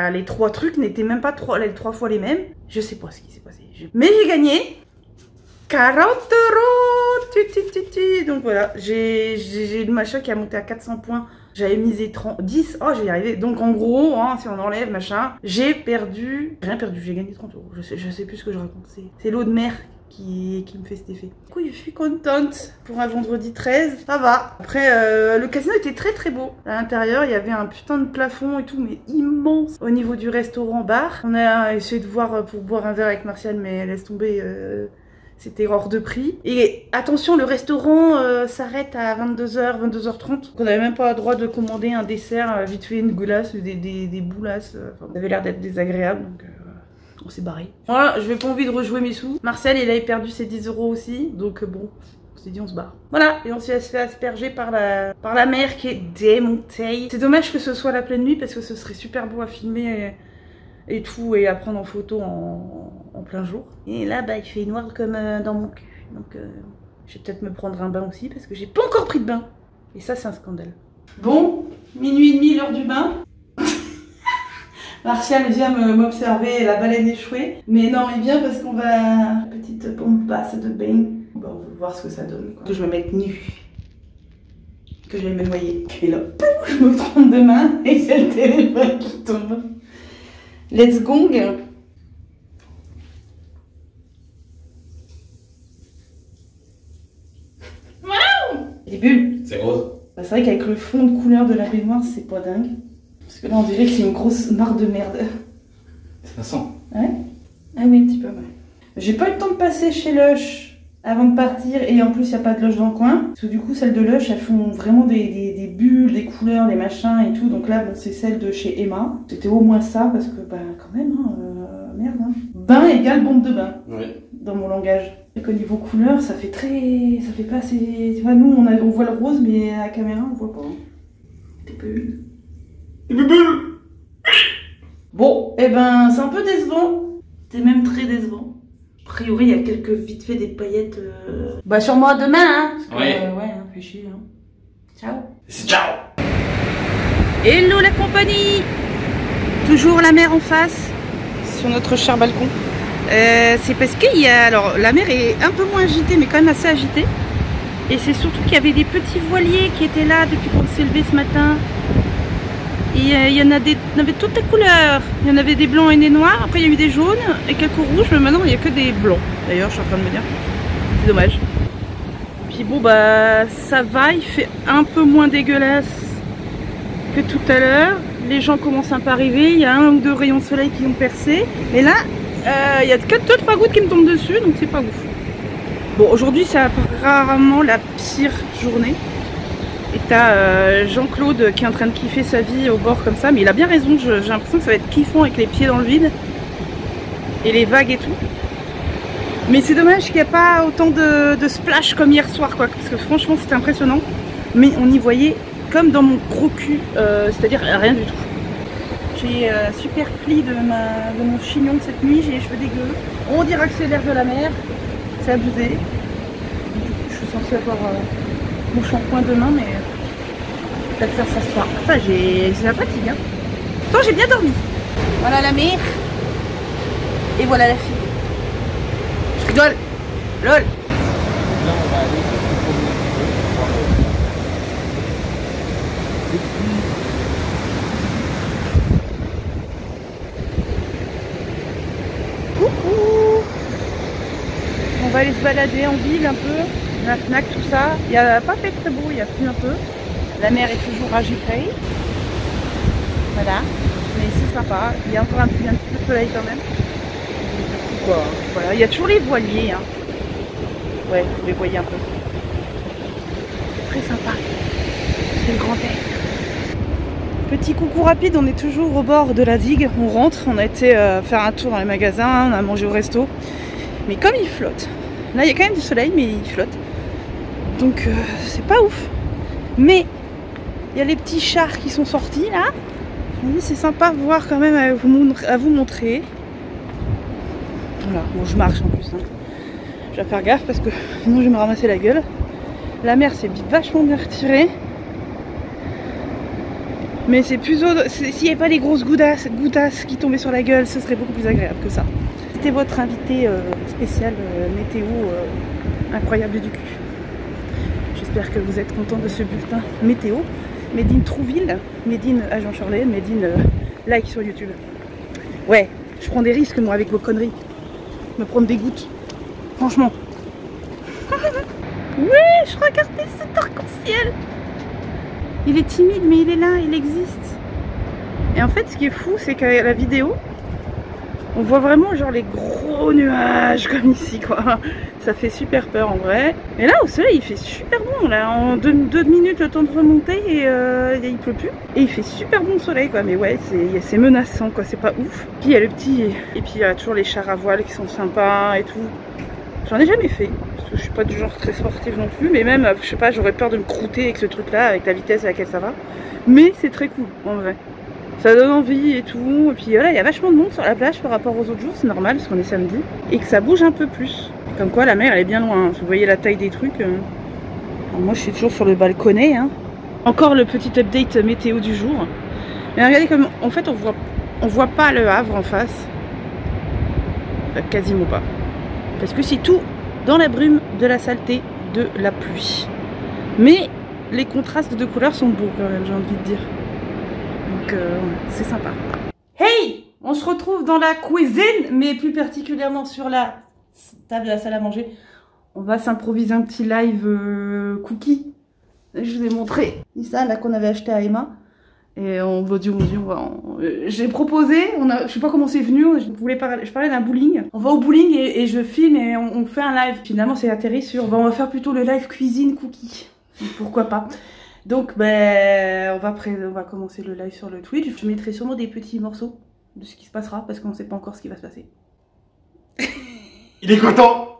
S1: les 3 trucs n'étaient même pas les 3 fois les mêmes. Je sais pas ce qui s'est passé. Mais j'ai gagné 40 €. Donc voilà, j'ai le machin qui a monté à 400 points. J'avais misé 10. Oh, j'y arrivé. Donc en gros, hein, si on enlève machin, j'ai perdu. Rien perdu, j'ai gagné 30 €. Je sais plus ce que je raconte. C'est l'eau de mer qui me fait cet effet. Du coup, je suis contente pour un vendredi 13. Ça va. Après, le casino était très très beau. À l'intérieur, il y avait un putain de plafond et tout, mais immense. Au niveau du restaurant-bar, on a essayé de voir pour boire un verre avec Martial, mais laisse tomber. C'était hors de prix. Et attention, le restaurant s'arrête à 22h, 22h30. On n'avait même pas le droit de commander un dessert, vite fait une goulasse, des boulasses. Enfin, ça avait l'air d'être désagréable, donc on s'est barré. Voilà, je n'ai pas envie de rejouer mes sous. Marcel, il avait perdu ses 10 € aussi, donc bon, on s'est dit on se barre. Voilà, et on s'est fait asperger par la mer qui est démontée. C'est dommage que ce soit la pleine nuit, parce que ce serait super beau à filmer et tout, et à prendre en photo en plein jour. Et là, bah, il fait noir comme dans mon cul. Donc, je vais peut-être me prendre un bain aussi, parce que j'ai pas encore pris de bain. Et ça, c'est un scandale. Bon, minuit et demi, l'heure du bain. Martial vient m'observer la baleine échouée. Mais non, il vient parce qu'on va... Petite pompe basse de bain. Bon, on va voir ce que ça donne, quoi. Que je me mette nue. Que j'aille me noyer. Et là, pouf, je me trompe de main et c'est le téléphone qui tombe. Let's gong. Les bulles.
S3: C'est rose.
S1: Bah, c'est vrai qu'avec le fond de couleur de la baignoire, c'est pas dingue. Parce que là, on dirait que c'est une grosse mare de merde.
S3: Ça sent.
S1: Ouais. Ah oui, un petit peu, ouais. J'ai pas eu le temps de passer chez Lush avant de partir. Et en plus, il n'y a pas de Lush dans le coin. Parce que du coup, celles de Lush, elles font vraiment des bulles, des couleurs, des machins et tout. Donc là, bon, c'est celle de chez Emma. C'était au moins ça, parce que, bah, quand même, hein, merde. Hein. Bain égale bombe de bain. Oui. Dans mon langage. Et qu'au niveau couleur, ça fait très... Ça fait pas assez... Tu vois, nous, on voit le rose, mais à la caméra, on voit pas. Des bulles. Des bulles. Bon, et ben, c'est un peu décevant. C'est même très décevant. A priori, il y a quelques vite fait des paillettes... Bah, sur moi demain, hein. Parce que,
S3: ouais.
S1: Ouais, hein, fait chier, hein. Ciao.
S3: C'est ciao.
S1: Hello la compagnie. Toujours la mer en face, sur notre cher balcon. C'est parce qu'il y a... Alors, la mer est un peu moins agitée, mais quand même assez agitée. Et c'est surtout qu'il y avait des petits voiliers qui étaient là depuis qu'on s'est levé ce matin. Et il y en avait toutes les couleurs. Il y en avait des blancs et des noirs. Après, il y a eu des jaunes et quelques rouges. Mais maintenant, il n'y a que des blancs. D'ailleurs, je suis en train de me dire. C'est dommage. Puis bon, bah, ça va. Il fait un peu moins dégueulasse que tout à l'heure. Les gens commencent un peu à arriver. Il y a 1 ou 2 rayons de soleil qui ont percé. Mais là... il y a 2-3 gouttes qui me tombent dessus, donc c'est pas ouf. Bon, aujourd'hui, c'est apparemment la pire journée. Et t'as Jean-Claude qui est en train de kiffer sa vie au bord comme ça. Mais il a bien raison, j'ai l'impression que ça va être kiffant avec les pieds dans le vide. Et les vagues et tout. Mais c'est dommage qu'il n'y ait pas autant de splash comme hier soir, quoi. Parce que franchement, c'était impressionnant. Mais on y voyait comme dans mon gros cul, c'est-à-dire rien du tout. J'ai super pli de mon chignon de cette nuit, j'ai les cheveux dégueux. On dirait que c'est l'air de la mer, c'est abusé. Je suis censée avoir mon shampoing demain, mais peut-être faire ça ce soir. Enfin, j'ai la fatigue. Hein. Pourtant, j'ai bien dormi. Voilà la mer. Et voilà la fille. Je rigole. Lol.
S3: Là, on va aller
S1: Coucou. On va aller se balader en ville un peu, la Fnac, tout ça. Il n'y a pas fait très beau, il y a plu un peu. La mer est toujours agitée. Voilà, mais c'est sympa. Il y a encore un petit peu de soleil quand même. Voilà, il y a toujours les voiliers. Hein. Ouais, vous les voyez un peu. C'est très sympa. C'est le grand air. Petit coucou rapide, on est toujours au bord de la digue. On rentre, on a été faire un tour dans les magasins, on a mangé au resto. Mais comme il flotte, là il y a quand même du soleil, mais il flotte. Donc c'est pas ouf. Mais il y a les petits chars qui sont sortis là. C'est sympa de voir quand même à vous montrer. Voilà, bon je marche en plus. Hein. Je vais faire gaffe parce que sinon je vais me ramasser la gueule. La mer c'est vachement bien retirée. Mais c'est plus... S'il n'y avait pas les grosses goudasses qui tombaient sur la gueule, ce serait beaucoup plus agréable que ça. C'était votre invité spécial météo incroyable du cul. J'espère que vous êtes content de ce bulletin météo. Made in Trouville, Made in Agent Shirley, Made in like sur YouTube. Ouais, je prends des risques moi avec vos conneries. Me prendre des gouttes. Franchement. Ouais, je regardais cet arc-en-ciel. Il est timide mais il est là, il existe. Et en fait ce qui est fou c'est qu'à la vidéo on voit vraiment genre les gros nuages comme ici quoi. Ça fait super peur en vrai. Et là au soleil il fait super bon là. En 2 minutes le temps de remonter et il pleut plus. Et il fait super bon soleil quoi. Mais ouais c'est menaçant quoi, c'est pas ouf. Puis il y a le petit... Et puis il y a toujours les chars à voile qui sont sympas et tout. J'en ai jamais fait. Parce que je suis pas du genre très sportive non plus. Mais même je sais pas, j'aurais peur de me croûter avec ce truc là, avec la vitesse à laquelle ça va. Mais c'est très cool en vrai. Ça donne envie et tout. Et puis voilà, il y a vachement de monde sur la plage par rapport aux autres jours. C'est normal parce qu'on est samedi. Et que ça bouge un peu plus. Comme quoi la mer elle est bien loin. Vous voyez la taille des trucs. Alors, moi je suis toujours sur le balconnet. Hein. Encore le petit update météo du jour. Mais regardez comme en fait on voit pas le Havre en face. Enfin, quasiment pas. Parce que c'est tout dans la brume de la saleté de la pluie. Mais les contrastes de couleurs sont beaux quand même, j'ai envie de dire. Donc c'est sympa. Hey, on se retrouve dans la cuisine, mais plus particulièrement sur la table de la salle à manger. On va s'improviser un petit live cookie. Je vous ai montré ça là qu'on avait acheté à Emma. Et on va dire, j'ai proposé, je sais pas comment c'est venu, je parlais d'un bowling. On va au bowling et je filme et on fait un live. Finalement c'est atterri sur, on va faire plutôt le live cuisine cookie. Pourquoi pas. Donc ben, on va commencer le live sur le Twitch. Je mettrai sûrement des petits morceaux de ce qui se passera parce qu'on sait pas encore ce qui va se passer.
S3: Il est content.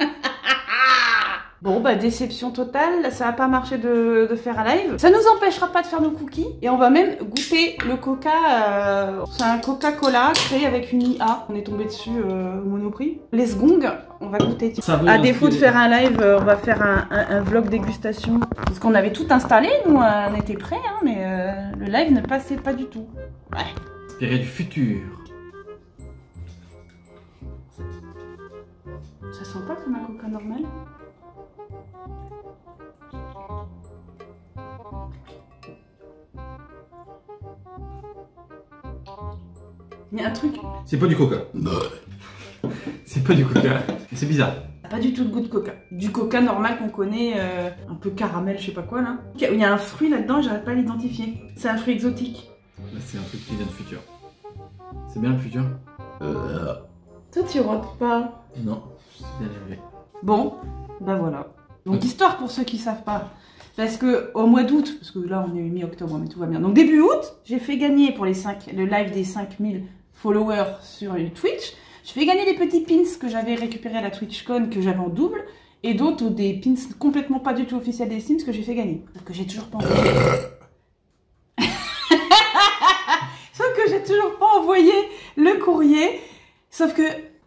S1: Bon bah déception totale, ça n'a pas marché de faire un live. Ça nous empêchera pas de faire nos cookies. Et on va même goûter le coca, c'est un Coca-Cola créé avec une IA. On est tombé dessus au Monoprix. Les secondes, on va goûter. À défaut de faire un live, on va faire un vlog dégustation. Parce qu'on avait tout installé, nous on était prêts, hein, mais le live ne passait pas du tout. Ouais.
S3: Inspiré du futur.
S1: Ça sent pas comme un coca normal? Il y a un truc.
S3: C'est pas du coca. C'est pas du coca. C'est bizarre.
S1: Pas du tout de goût de coca. Du coca normal qu'on connaît, un peu caramel, je sais pas quoi là. Il y a un fruit là-dedans, j'arrive pas à l'identifier. C'est un fruit exotique.
S3: C'est un truc qui vient du futur. C'est bien le futur?
S1: Toi tu rentres pas.
S3: Non, c'est bien élevé.
S1: Bon, bah voilà. Donc histoire pour ceux qui savent pas. Parce que au mois d'août, parce que là on est mi-octobre mais tout va bien. Donc début août, j'ai fait gagner pour le live des 5000 followers sur Twitch. Je fais gagner des petits pins que j'avais récupérés à la TwitchCon, que j'avais en double. Et d'autres des pins complètement pas du tout officiels des Sims que j'ai fait gagner. Que j'ai toujours pas envoyé. Sauf que j'ai toujours pas envoyé le courrier. Sauf que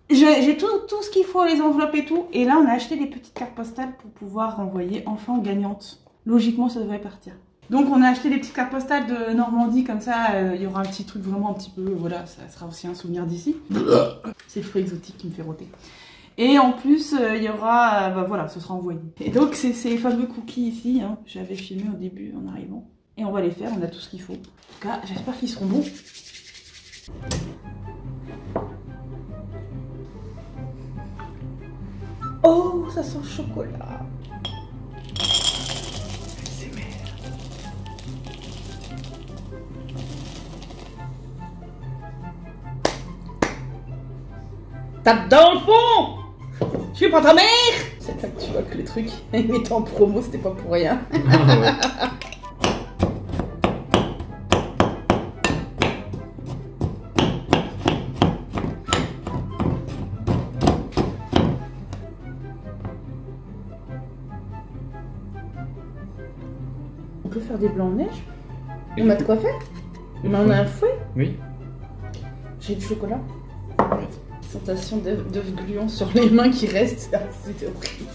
S1: j'ai tout ce qu'il faut, les enveloppes et tout. Et là, on a acheté des petites cartes postales pour pouvoir renvoyer enfin aux gagnantes. Logiquement, ça devrait partir. Donc, on a acheté des petites cartes postales de Normandie. Comme ça, il y aura un petit truc vraiment un petit peu... Voilà, ça sera aussi un souvenir d'ici. C'est le fruit exotique qui me fait rôter. Et en plus, il y aura... bah voilà, ce sera envoyé. Et donc, c'est ces fameux cookies ici. Hein, j'avais filmé au début en arrivant. Et on va les faire, on a tout ce qu'il faut. En tout cas, j'espère qu'ils seront bons. Oh, ça sent le chocolat. C'est merde. Tape dans le fond. Je suis pas ta mère. C'est là que tu vois que les trucs, ils étaient en promo, c'était pas pour rien. peut faire des blancs en neige.
S3: Et
S1: On a de quoi faire. On en a un fouet.
S3: Oui.
S1: J'ai du chocolat. Sensation d'œuf gluant sur les mains qui restent. C'était horrible.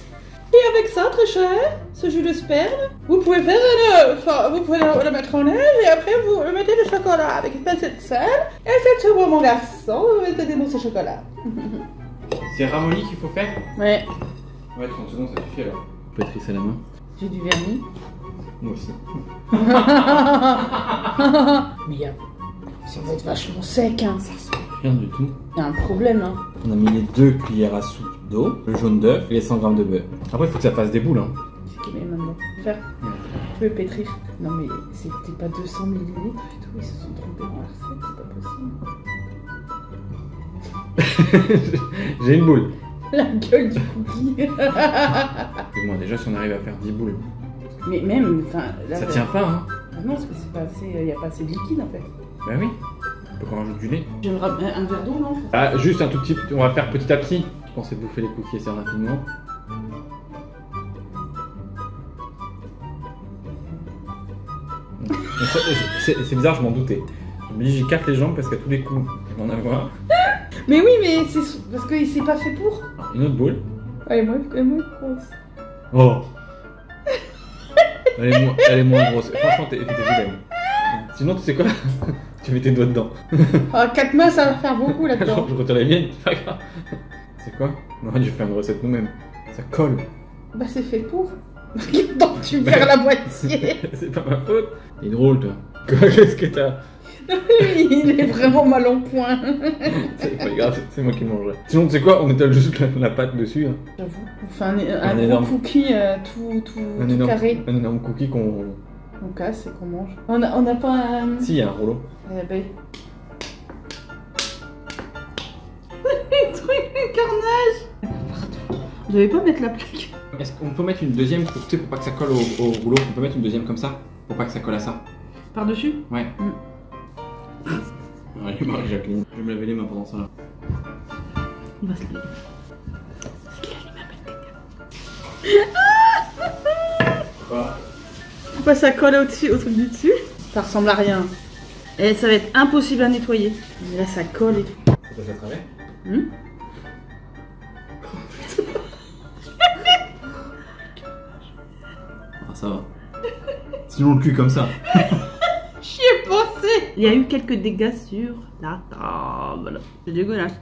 S1: Et avec ça, très cher, ce jus de sperme, vous pouvez faire vous pouvez le mettre en neige et après vous mettez le chocolat avec une pincée de sel. Et c'est tout bon, mon garçon, vous mettez des mousses au chocolat.
S3: C'est ramolli qu'il faut faire?
S1: Ouais.
S3: Ouais, 30 secondes, ça suffit alors. Pétrisse à la main.
S1: J'ai du vernis.
S3: Moi aussi.
S1: Mais ça va être vachement sec, hein.
S3: Ça ressemble rien du tout.
S1: Il y a un problème, hein.
S3: On a mis les 2 cuillères à soupe d'eau, le jaune d'œuf et les 100 g de beurre. Après, il faut que ça fasse des boules. Hein.
S1: C'est qu'il est maintenant. Faire. Tu veux pétrir. Non, mais c'était pas 200 ml et tout. Ils se sont trompés dans la recette, c'est pas possible.
S3: J'ai une boule.
S1: La gueule du cookie.
S3: Et moi, déjà, si on arrive à faire 10 boules.
S1: Mais même, enfin.
S3: Ça tient pas, hein.
S1: Ah non, parce que c'est pas assez. Il n'y a pas assez de liquide en fait.
S3: Bah oui. On peut qu'on rajoute du lait.
S1: J'aimerais un verre d'eau, non?
S3: Ah, juste un tout petit. On va faire petit à petit. Je pensais bouffer les cookies assez rapidement. C'est bizarre, je m'en doutais. Je me dis, j'y casse les jambes parce qu'à tous les coups, il va en avoir.
S1: Mais oui, mais c'est parce que c'est pas fait pour.
S3: Une autre boule.
S1: Elle est moins grosse.
S3: Oh. Elle est moins grosse. Franchement, t'es vilaine. Sinon, tu sais quoi? Tu mets tes doigts dedans.
S1: Ah, 4 mains, ça va faire beaucoup là-dedans.
S3: Je retire la mienne, c'est pas grave. C'est quoi? On aurait dû faire une recette nous-mêmes. Ça colle.
S1: Bah, c'est fait pour. Donc, tu perds la moitié.
S3: C'est pas ma faute. T'es drôle, toi. Qu'est-ce que t'as?
S1: Il est vraiment mal en point.
S3: C'est pas grave, c'est moi qui mangerai. Sinon, tu sais quoi? On étale juste la pâte dessus. Hein.
S1: J'avoue. On fait un gros
S3: énorme
S1: cookie tout carré.
S3: Un énorme cookie qu'on
S1: casse et qu'on mange. On a pas un.
S3: Si, il y a un rouleau.
S1: Ben. Les trucs, le carnage. Partout. Vous devez pas mettre la plaque.
S3: Est-ce qu'on peut mettre une deuxième pour pas que ça colle au rouleau? On peut mettre une deuxième comme ça? Pour pas que ça colle à ça?
S1: Par-dessus?
S3: Ouais. Allez, Marie-Jacqueline. Je vais me laver les mains pendant ça là.
S1: Il va se lever. Est-ce qu'il allume un peu?
S3: Quoi?
S1: Pourquoi ça colle au truc du dessus? Ça ressemble à rien. Et ça va être impossible à nettoyer. Mais là, ça colle et tout.
S3: Ça passe à travers? Ah, ça va. Sinon, le cul comme ça.
S1: J'y ai pensé. Il y a eu quelques dégâts sur la table. C'est dégueulasse.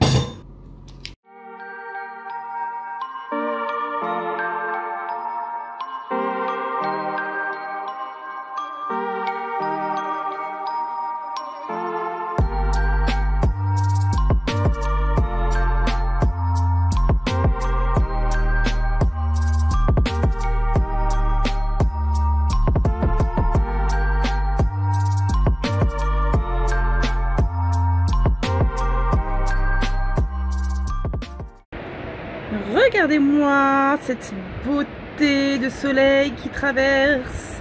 S1: Regardez-moi cette beauté de soleil qui traverse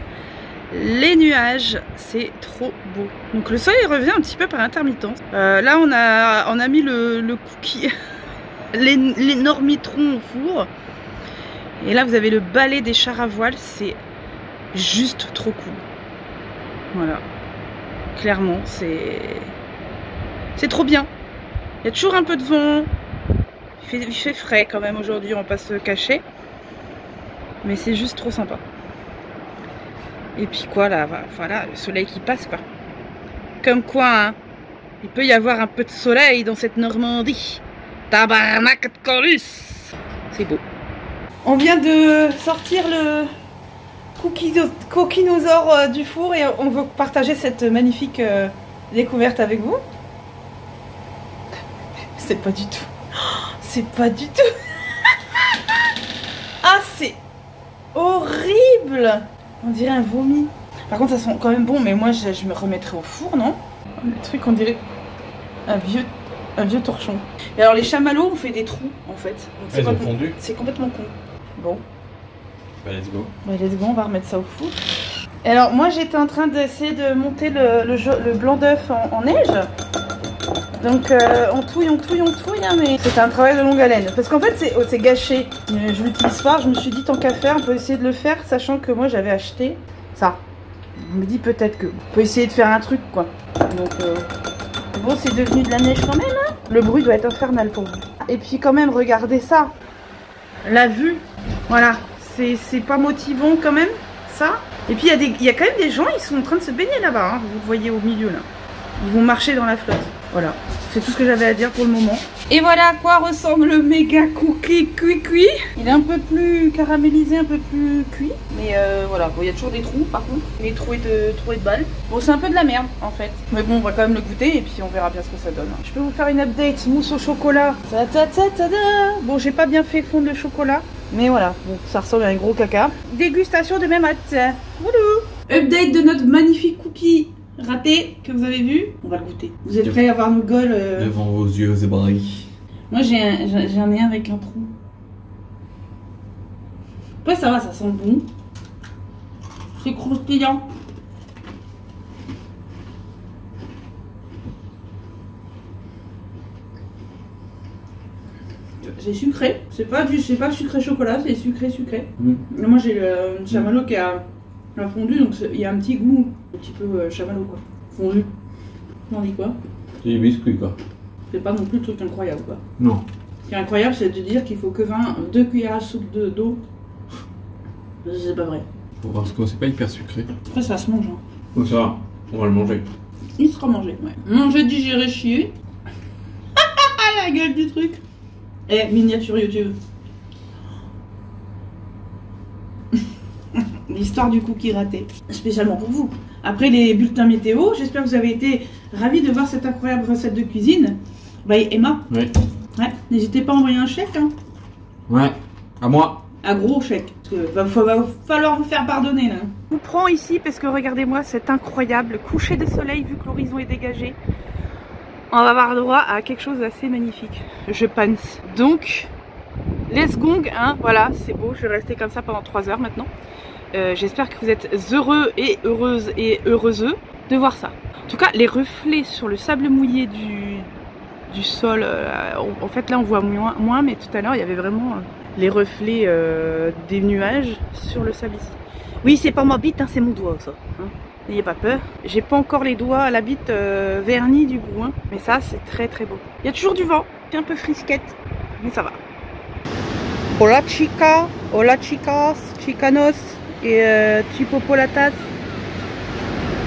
S1: les nuages, c'est trop beau. Donc le soleil revient un petit peu par intermittence. Là on a mis le cookie, l'énormitron au four. Et là vous avez le balai des chars à voile, c'est juste trop cool. Voilà, clairement c'est trop bien. Il y a toujours un peu de vent. Il fait frais quand même aujourd'hui, on va pas se cacher. Mais c'est juste trop sympa. Et puis quoi là, voilà, le soleil qui passe quoi. Comme quoi, hein, il peut y avoir un peu de soleil dans cette Normandie. Tabarnak de Corus. C'est beau. On vient de sortir le coquinosaure du four et on veut partager cette magnifique découverte avec vous. C'est pas du tout. C'est pas du tout. Ah, c'est horrible. On dirait un vomi. Par contre, ça sent quand même bon, mais moi, je me remettrai au four, non? Le truc, on dirait un vieux torchon. Et alors, les chamallows, on fait des trous, en fait.
S3: Ils ont fondu.
S1: C'est complètement con. Bon.
S3: Bah, let's go.
S1: Bah, let's go, on va remettre ça au four. Et alors, moi, j'étais en train d'essayer de monter le blanc d'œuf en neige. Donc on touille, hein, mais c'est un travail de longue haleine. Parce qu'en fait c'est gâché. Je l'utilise pas, je me suis dit tant qu'à faire, on peut essayer de le faire, sachant que moi j'avais acheté ça. On me dit peut-être que... On peut essayer de faire un truc, quoi. Donc, bon, c'est devenu de la neige quand même, hein. Le bruit doit être infernal pour vous. Et puis quand même, regardez ça. La vue. Voilà. C'est pas motivant quand même, ça. Et puis il y a quand même des gens, ils sont en train de se baigner là-bas, hein. Vous le voyez au milieu, là. Ils vont marcher dans la flotte. Voilà. C'est tout ce que j'avais à dire pour le moment. Et voilà à quoi ressemble le méga cookie cuit. Il est un peu plus caramélisé, un peu plus cuit. Mais voilà, bon, il y a toujours des trous par contre. Des trous et de balles. Bon, c'est un peu de la merde en fait. Mais bon, on va quand même le goûter et puis on verra bien ce que ça donne. Je peux vous faire une update mousse au chocolat. Bon, j'ai pas bien fait fondre le chocolat. Mais voilà, bon, ça ressemble à un gros caca. Dégustation de même hâte. Voilà. Update de notre magnifique cookie raté que vous avez vu. On va le goûter. Vous êtes prêts à voir nos gueules
S3: devant vos yeux ébranlés.
S1: Moi j'en ai un avec un trou. Après ça va, ça sent bon. C'est croustillant. C'est sucré. C'est pas sucré chocolat, c'est sucré. Moi j'ai le chamallow qui a fondu, donc il y a un petit goût un petit peu chamallow quoi. Fondu. On dit quoi?
S3: C'est des biscuits quoi.
S1: C'est pas non plus le truc incroyable quoi.
S3: Non.
S1: Ce qui est incroyable c'est de dire qu'il faut que 2 cuillères à soupe d'eau. C'est pas vrai.
S3: Parce que c'est pas hyper sucré.
S1: Après ça se mange. Hein.
S3: Donc ça va, on va le manger.
S1: Il sera mangé, ouais. Manger, digérer, chier. La gueule du truc. Eh, miniature YouTube. L'histoire du cookie raté. Spécialement pour vous. Après les bulletins météo, j'espère que vous avez été ravis de voir cette incroyable recette de cuisine. Bah Emma.
S3: Oui.
S1: Ouais, n'hésitez pas à envoyer un chèque. Hein.
S3: Ouais, à moi.
S1: Un gros chèque. Parce que va falloir vous faire pardonner là. Je vous prends ici parce que regardez-moi cet incroyable coucher de soleil vu que l'horizon est dégagé. On va avoir droit à quelque chose d'assez magnifique, je pense. Donc, let's gong, hein, voilà, c'est beau, je vais rester comme ça pendant 3 heures maintenant. J'espère que vous êtes heureux et heureuses et heureux de voir ça. En tout cas, les reflets sur le sable mouillé du sol, en fait là on voit moins, mais tout à l'heure il y avait vraiment les reflets des nuages sur le sable ici. Oui, c'est pas ma bite, hein, c'est mon doigt ça. Hein. N'ayez pas peur. J'ai pas encore les doigts à la bite vernis du coup, hein. Mais ça c'est très très beau. Il y a toujours du vent, c'est un peu frisquette, mais ça va. Hola chica, hola chicas, chicanos et chipopolatas.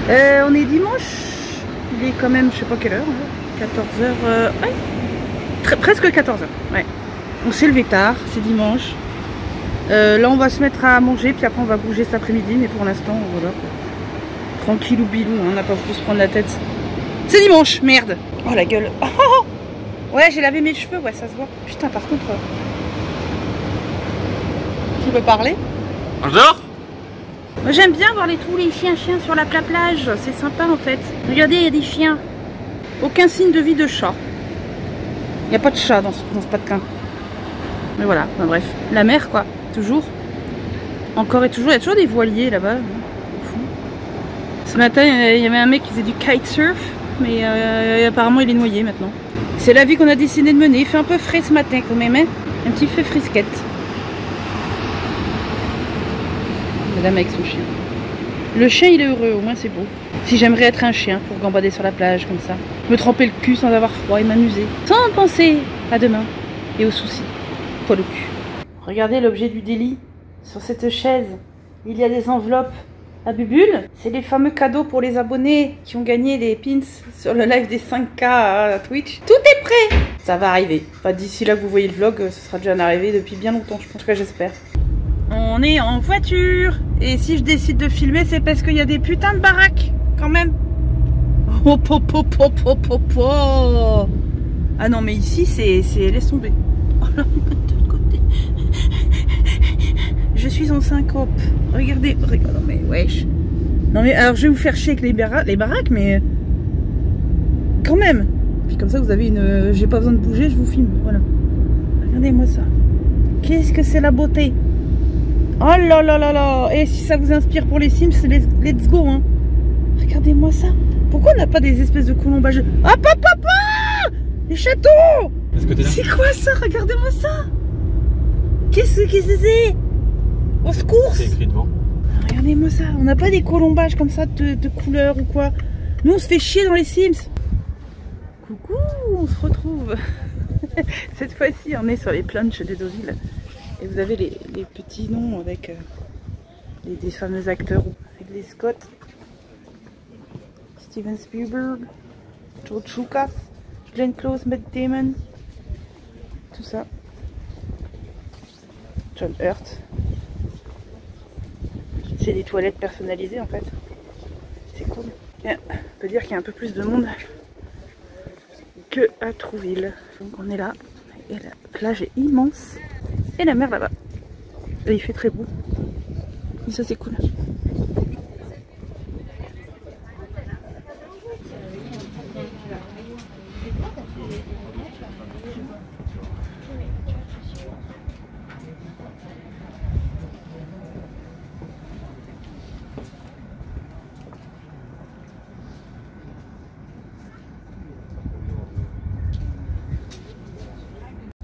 S1: On est dimanche. Il est quand même, je sais pas quelle heure, 14h, ouais. Presque 14h, ouais. On s'est levé tard, c'est dimanche. Là on va se mettre à manger, puis après on va bouger cet après-midi, mais pour l'instant, voilà. Tranquille ou bilou, hein, on n'a pas voulu se prendre la tête. C'est dimanche, merde. Oh la gueule. Oh, ouais, j'ai lavé mes cheveux, ouais, ça se voit. Putain, par contre... Tu veux parler?
S3: Bonjour.
S1: Moi j'aime bien voir tous les chiens sur la plage, c'est sympa en fait. Regardez, il y a des chiens. Aucun signe de vie de chat. Il n'y a pas de chat dans ce patelin. Mais voilà, enfin, bref. La mer quoi, toujours. Encore et toujours, il y a toujours des voiliers là-bas. Ce matin, il y avait un mec qui faisait du kitesurf, mais apparemment il est noyé maintenant. C'est la vie qu'on a décidé de mener. Il fait un peu frais ce matin quand même, hein. Un petit peu frisquette. Madame avec son chien. Le chien il est heureux, au moins c'est beau. Si j'aimerais être un chien pour gambader sur la plage comme ça. Me tremper le cul sans avoir froid et m'amuser. Sans penser à demain et aux soucis. Poil au cul. Regardez l'objet du délit. Sur cette chaise, il y a des enveloppes à Bubule. C'est les fameux cadeaux pour les abonnés qui ont gagné des pins sur le live des 5K à Twitch. Tout est prêt. Ça va arriver. Pas d'ici là que vous voyez le vlog, ce sera déjà arrivé depuis bien longtemps, je pense que j'espère. On est en voiture. Et si je décide de filmer, c'est parce qu'il y a des putains de baraques, quand même. Oh, po, po, po, po, po, po. Ah non, mais ici, c'est... Laisse tomber. Oh là, de l'autre côté. Je suis en syncope. Regardez. Non mais, wesh. Non mais, alors je vais vous faire chier avec les baraques, mais... Quand même. Puis comme ça, vous avez une... J'ai pas besoin de bouger, je vous filme. Voilà. Regardez-moi ça. Qu'est-ce que c'est la beauté. Oh là là là là. Et si ça vous inspire pour les Sims, let's go, hein. Regardez-moi ça. Pourquoi on n'a pas des espèces de colombages? Hop hop hop hop. Les châteaux. C'est quoi ça? Regardez-moi ça. Qu'est-ce que c'est? Au secours.
S3: C'est écrit devant.
S1: Regardez Regardez-moi ça, on n'a pas des colombages comme ça de couleurs ou quoi. Nous on se fait chier dans les Sims. Coucou, on se retrouve. Cette fois-ci on est sur les planches de Deauville. Et vous avez les petits noms avec des fameux acteurs. Ridley Scott, Steven Spielberg, George Lucas, Glenn Close, Matt Damon. Tout ça. John Hurt. C'est des toilettes personnalisées en fait. C'est cool. Et on peut dire qu'il y a un peu plus de monde que à Trouville. Donc on est là. Et la plage est immense. Et la mer là-bas. Et il fait très beau. Et ça c'est cool.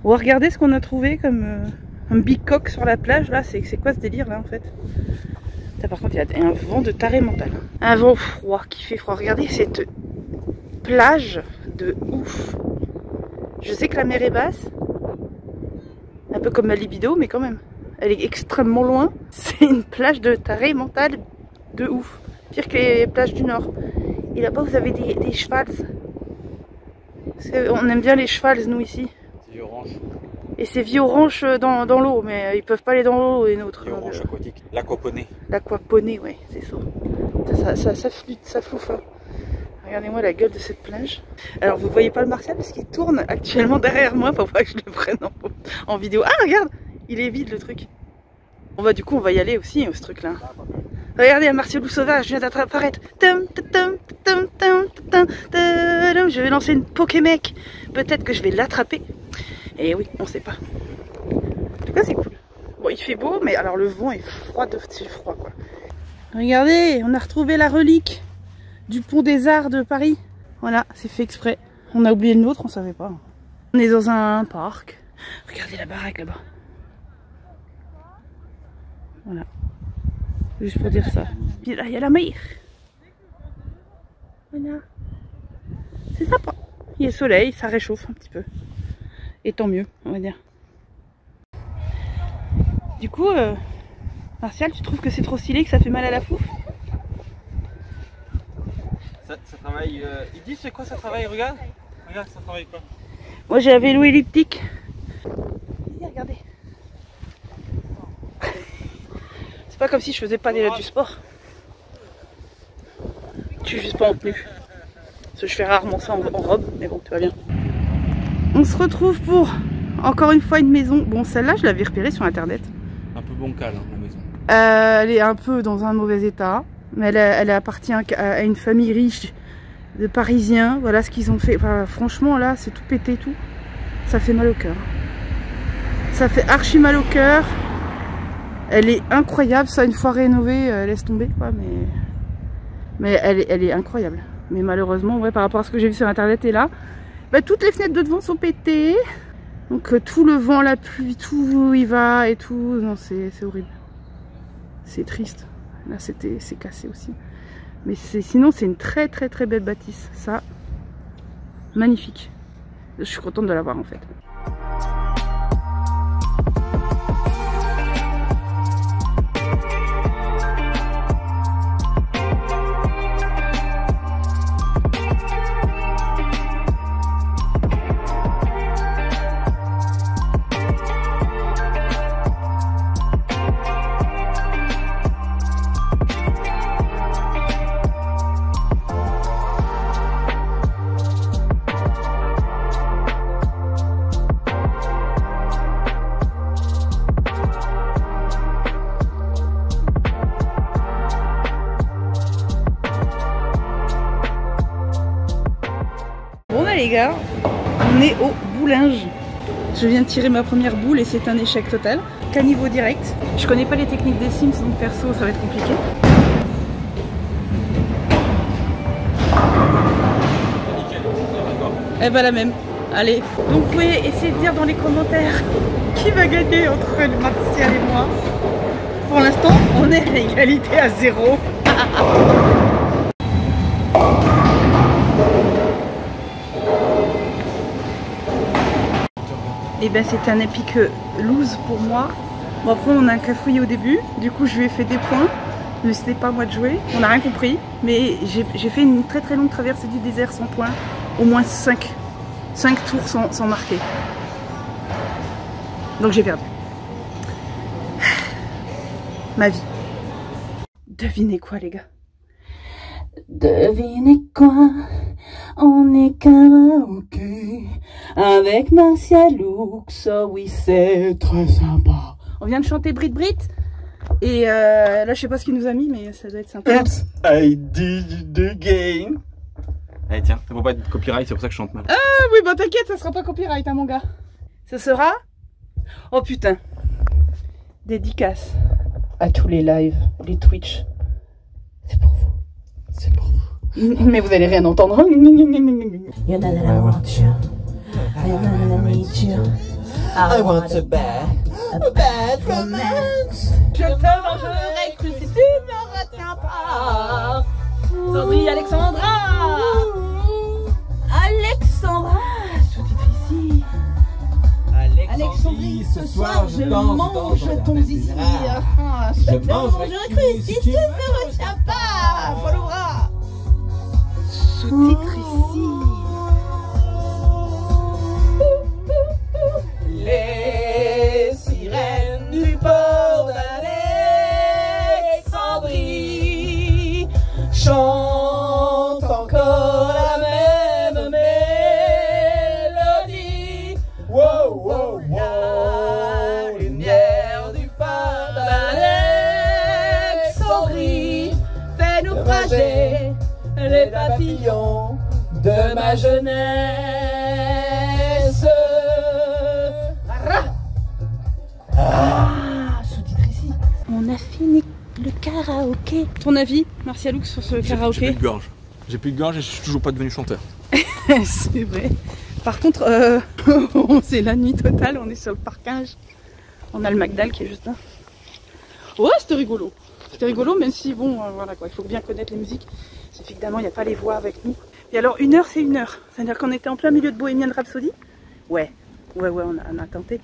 S1: On va regarder ce qu'on a trouvé comme un bicoque sur la plage. Là, c'est quoi ce délire là en fait? Là, par contre, il y a un vent de taré mental. Un vent froid qui fait froid. Regardez cette plage de ouf. Je sais que la mer est basse, un peu comme ma libido, mais quand même. Elle est extrêmement loin. C'est une plage de taré mental de ouf. Pire que les plages du nord. Et là-bas, vous avez des chevals. On aime bien les chevals, nous, ici. Et c'est vie orange dans l'eau, mais ils peuvent pas aller dans l'eau et nôtres.
S3: Orange aquatique. L'aquaponie.
S1: L'aquaponie, ouais, c'est ça. Ça flûte, ça flouffe. Hein. Regardez-moi la gueule de cette plage. Alors vous voyez pas le Martial parce qu'il tourne actuellement derrière moi. Faut pas que je le prenne en vidéo. Ah regarde, il est vide le truc. Bon bah du coup on va y aller aussi ce truc là. Regardez un Martialou sauvage vient d'apparaître. Je vais lancer une Pokémec. Peut-être que je vais l'attraper. Et oui, on sait pas. En tout cas, c'est cool. Bon, il fait beau, mais alors le vent est froid, c'est froid quoi. Regardez, on a retrouvé la relique du pont des Arts de Paris. Voilà, c'est fait exprès. On a oublié le nôtre, on savait pas. On est dans un parc. Regardez la baraque là-bas. Voilà. Juste pour dire ça. Puis là, il y a la mer. Voilà. C'est sympa. Il y a soleil, ça réchauffe un petit peu. Et tant mieux, on va dire. Du coup, Martial, tu trouves que c'est trop stylé, que ça fait mal à la fouf?
S3: Ça travaille. Ils disent c'est quoi ça travaille? Regarde. Regarde, ça travaille quoi?
S1: Moi j'ai un vélo elliptique. Regardez. C'est pas comme si je faisais pas déjà du sport. Je suis juste pas en tenue. Parce que je fais rarement ça en robe, mais bon, tout va bien. On se retrouve pour encore une fois une maison. Bon, celle-là, je l'avais repérée sur internet.
S3: Un peu bancal, hein, la maison.
S1: Elle est un peu dans un mauvais état. Mais elle appartient à une famille riche de Parisiens. Voilà ce qu'ils ont fait. Enfin, franchement, là, c'est tout pété, tout. Ça fait mal au cœur. Ça fait archi mal au cœur. Elle est incroyable. Ça, une fois rénovée, laisse tomber, quoi. Mais elle est incroyable. Mais malheureusement, ouais, par rapport à ce que j'ai vu sur internet et là, bah, toutes les fenêtres de devant sont pétées. Donc tout le vent, la pluie, tout y va et tout. Non, c'est horrible. C'est triste. Là, c'est cassé aussi. Mais sinon, c'est une très très très belle bâtisse. Ça, magnifique. Je suis contente de l'avoir en fait. Les gars, on est au boulinge. Je viens de tirer ma première boule et c'est un échec total. Caniveau direct. Je connais pas les techniques des Sims, donc perso ça va être compliqué. Elle va la même. Allez. Donc vous pouvez essayer de dire dans les commentaires qui va gagner entre le Martial et moi. pour l'instant, on est à égalité à 0. Et ben c'est un épique lose pour moi. Bon après on a un cafouillé au début, du coup je lui ai fait des points, mais c'était pas à moi de jouer, on n'a rien compris. Mais j'ai fait une très très longue traversée du désert sans points, au moins 5 tours sans marquer. Donc j'ai perdu. Ma vie. Devinez quoi les gars? Devinez quoi? On est karaoké avec Martial Lux. Oh oui, c'est très sympa. On vient de chanter Brit Brit. Et là, je sais pas ce qu'il nous a mis, mais ça doit être sympa.
S4: Oops, I did it again.
S3: Allez, tiens, ça vaut pas être copyright, c'est pour ça que je chante mal.
S1: Ah oui, bah t'inquiète, ça sera pas copyright, hein, mon gars. Ce sera. Oh putain. Dédicace à tous les lives, les Twitch. C'est pour vous.
S4: C'est pour vous.
S1: Mais vous allez rien entendre.
S5: You know that I want you. I know that I need you.
S4: I want a bad romance.
S1: Je te mangerai cru si tu ne retiens pas. Sandrine Alexandra. Alexandra. Sous-titre ici.
S4: Alexandrie, ce soir je mange ton zizi. Je mangerai cru si tu ne retiens pas.
S1: Paul au bras. Sous-titre ici.
S4: Les sirènes du port d'Alexandrie chantent encore la même mélodie. Wow, wow, wow. La lumière du phare d'Alexandrie fait naufrager les papillons de ma jeunesse.
S1: Sous-titre ici. On a fini le karaoké. Ton avis, Martial Lux, sur ce karaoké?
S3: J'ai plus de gorge. J'ai plus de gorge et je suis toujours pas devenu chanteur.
S1: C'est vrai. Par contre, c'est la nuit totale, on est sur le parkage. On a le Magdal qui est juste là. Ouais, c'était rigolo. C'était rigolo, même si, bon, voilà quoi, il faut bien connaître les musiques. C'est évidemment, il n'y a pas les voix avec nous. Et alors, 1 heure, c'est 1 heure. C'est-à-dire qu'on était en plein milieu de Bohemian Rhapsody. Ouais, on a tenté.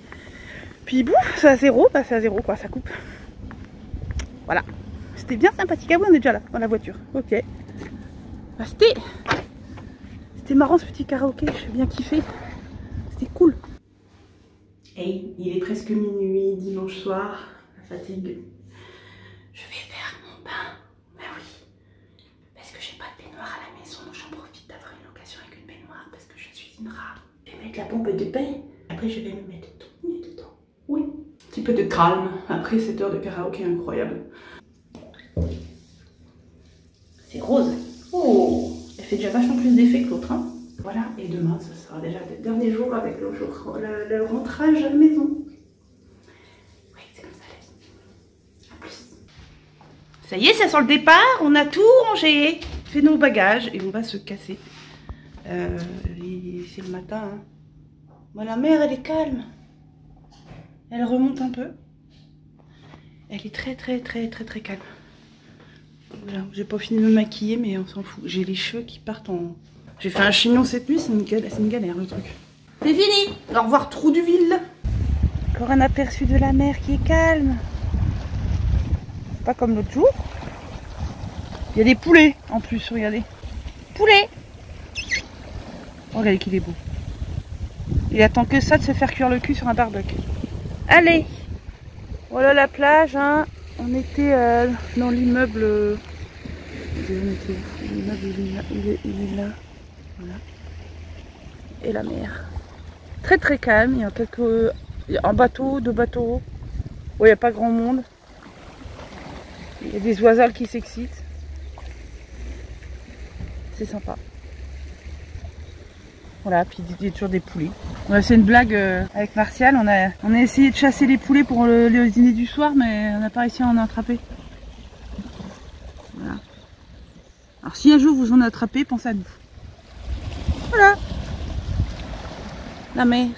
S1: Puis, boum, c'est à 0, bah c'est à 0, quoi, ça coupe. Voilà. C'était bien sympathique. Ah oui, on est déjà là, dans la voiture. Ok. Bah, c'était marrant ce petit karaoké, j'ai bien kiffé. C'était cool. Hey, il est presque minuit, dimanche soir, la fatigue. Je vais faire mon bain. Bah oui. Parce que j'ai pas de baignoire à la maison, donc j'en profite d'avoir une occasion avec une baignoire parce que je suis une rare. Je vais mettre la pompe de bain. Après, je vais me mettre tout nu dedans. Oui. Un petit peu de calme après cette heure de karaoké incroyable. C'est rose. Oh, elle fait déjà vachement plus d'effet que l'autre. Hein. Voilà, et demain, ce sera déjà le dernier jour avec le rentrage à la maison. Oui, c'est comme ça. À plus. Ça y est, ça sent le départ. On a tout rangé, fait nos bagages et on va se casser. C'est le matin. Hein. Bon, la mer, elle est calme. Elle remonte un peu. Elle est très calme. Voilà, j'ai pas fini de me maquiller, mais on s'en fout. J'ai les cheveux qui partent en... J'ai fait un chignon cette nuit, c'est une galère le truc. C'est fini. Au revoir Trouduville. Encore un aperçu de la mer qui est calme. Pas comme l'autre jour. Il y a des poulets en plus, regardez. Poulets. Oh, regardez qu'il est beau. Il attend que ça de se faire cuire le cul sur un barbecue. Allez. Voilà la plage, hein. On était dans l'immeuble. L'immeuble, il est là. Voilà. Et la mer. Très calme. Il y a un bateau, 2 bateaux. Bon, il n'y a pas grand monde. Il y a des oiseaux qui s'excitent. C'est sympa. Voilà, puis il y a toujours des poulets. C'est une blague avec Martial. On a essayé de chasser les poulets pour le dîner du soir, mais on n'a pas réussi à en attraper. Voilà. Alors si un jour vous en attrapez, pensez à nous. Voilà. La mer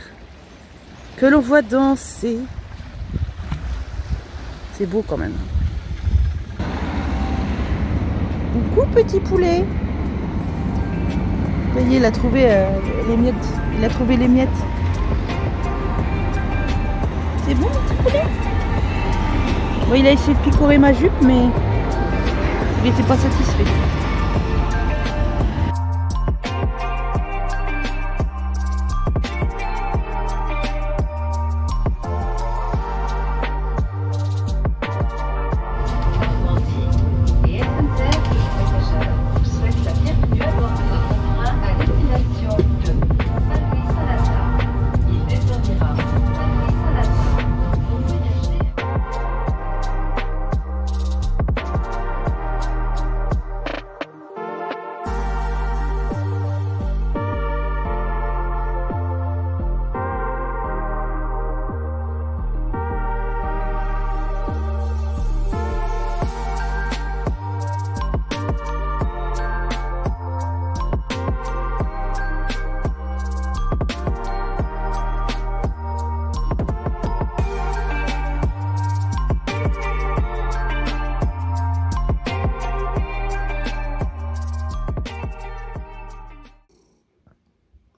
S1: que l'on voit danser C'est beau quand même. Coucou petit poulet. Ça y est, il a trouvé les miettes. Il a trouvé les miettes. C'est bon, petit poulet? Bon, il a essayé de picorer ma jupe, mais il n'était pas satisfait.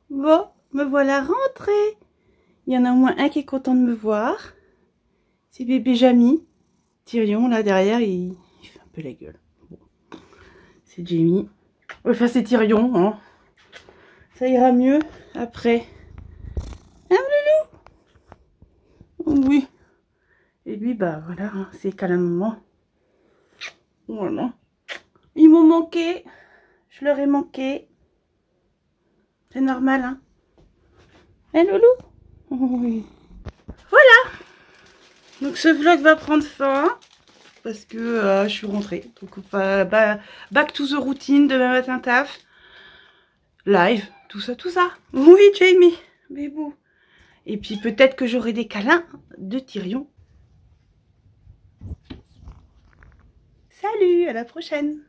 S1: Bon, me voilà rentrée. Il y en a au moins un qui est content de me voir. C'est bébé Jamie. Tyrion, là, derrière, il fait un peu la gueule. Bon. C'est Jamie. Enfin, c'est Tyrion, hein. Ça ira mieux après. Hein, loulou? Oui. Et lui, bah, voilà, hein, c'est qu'à la maman. Voilà. Ils m'ont manqué. Je leur ai manqué. C'est normal, hein. Hein, loulou? Oui. Voilà. Donc ce vlog va prendre fin. Parce que je suis rentrée. Donc back to the routine, demain matin taf. Live, tout ça, tout ça. Oui, Jamie, bébou. Et puis peut-être que j'aurai des câlins de Tyrion. Salut, à la prochaine.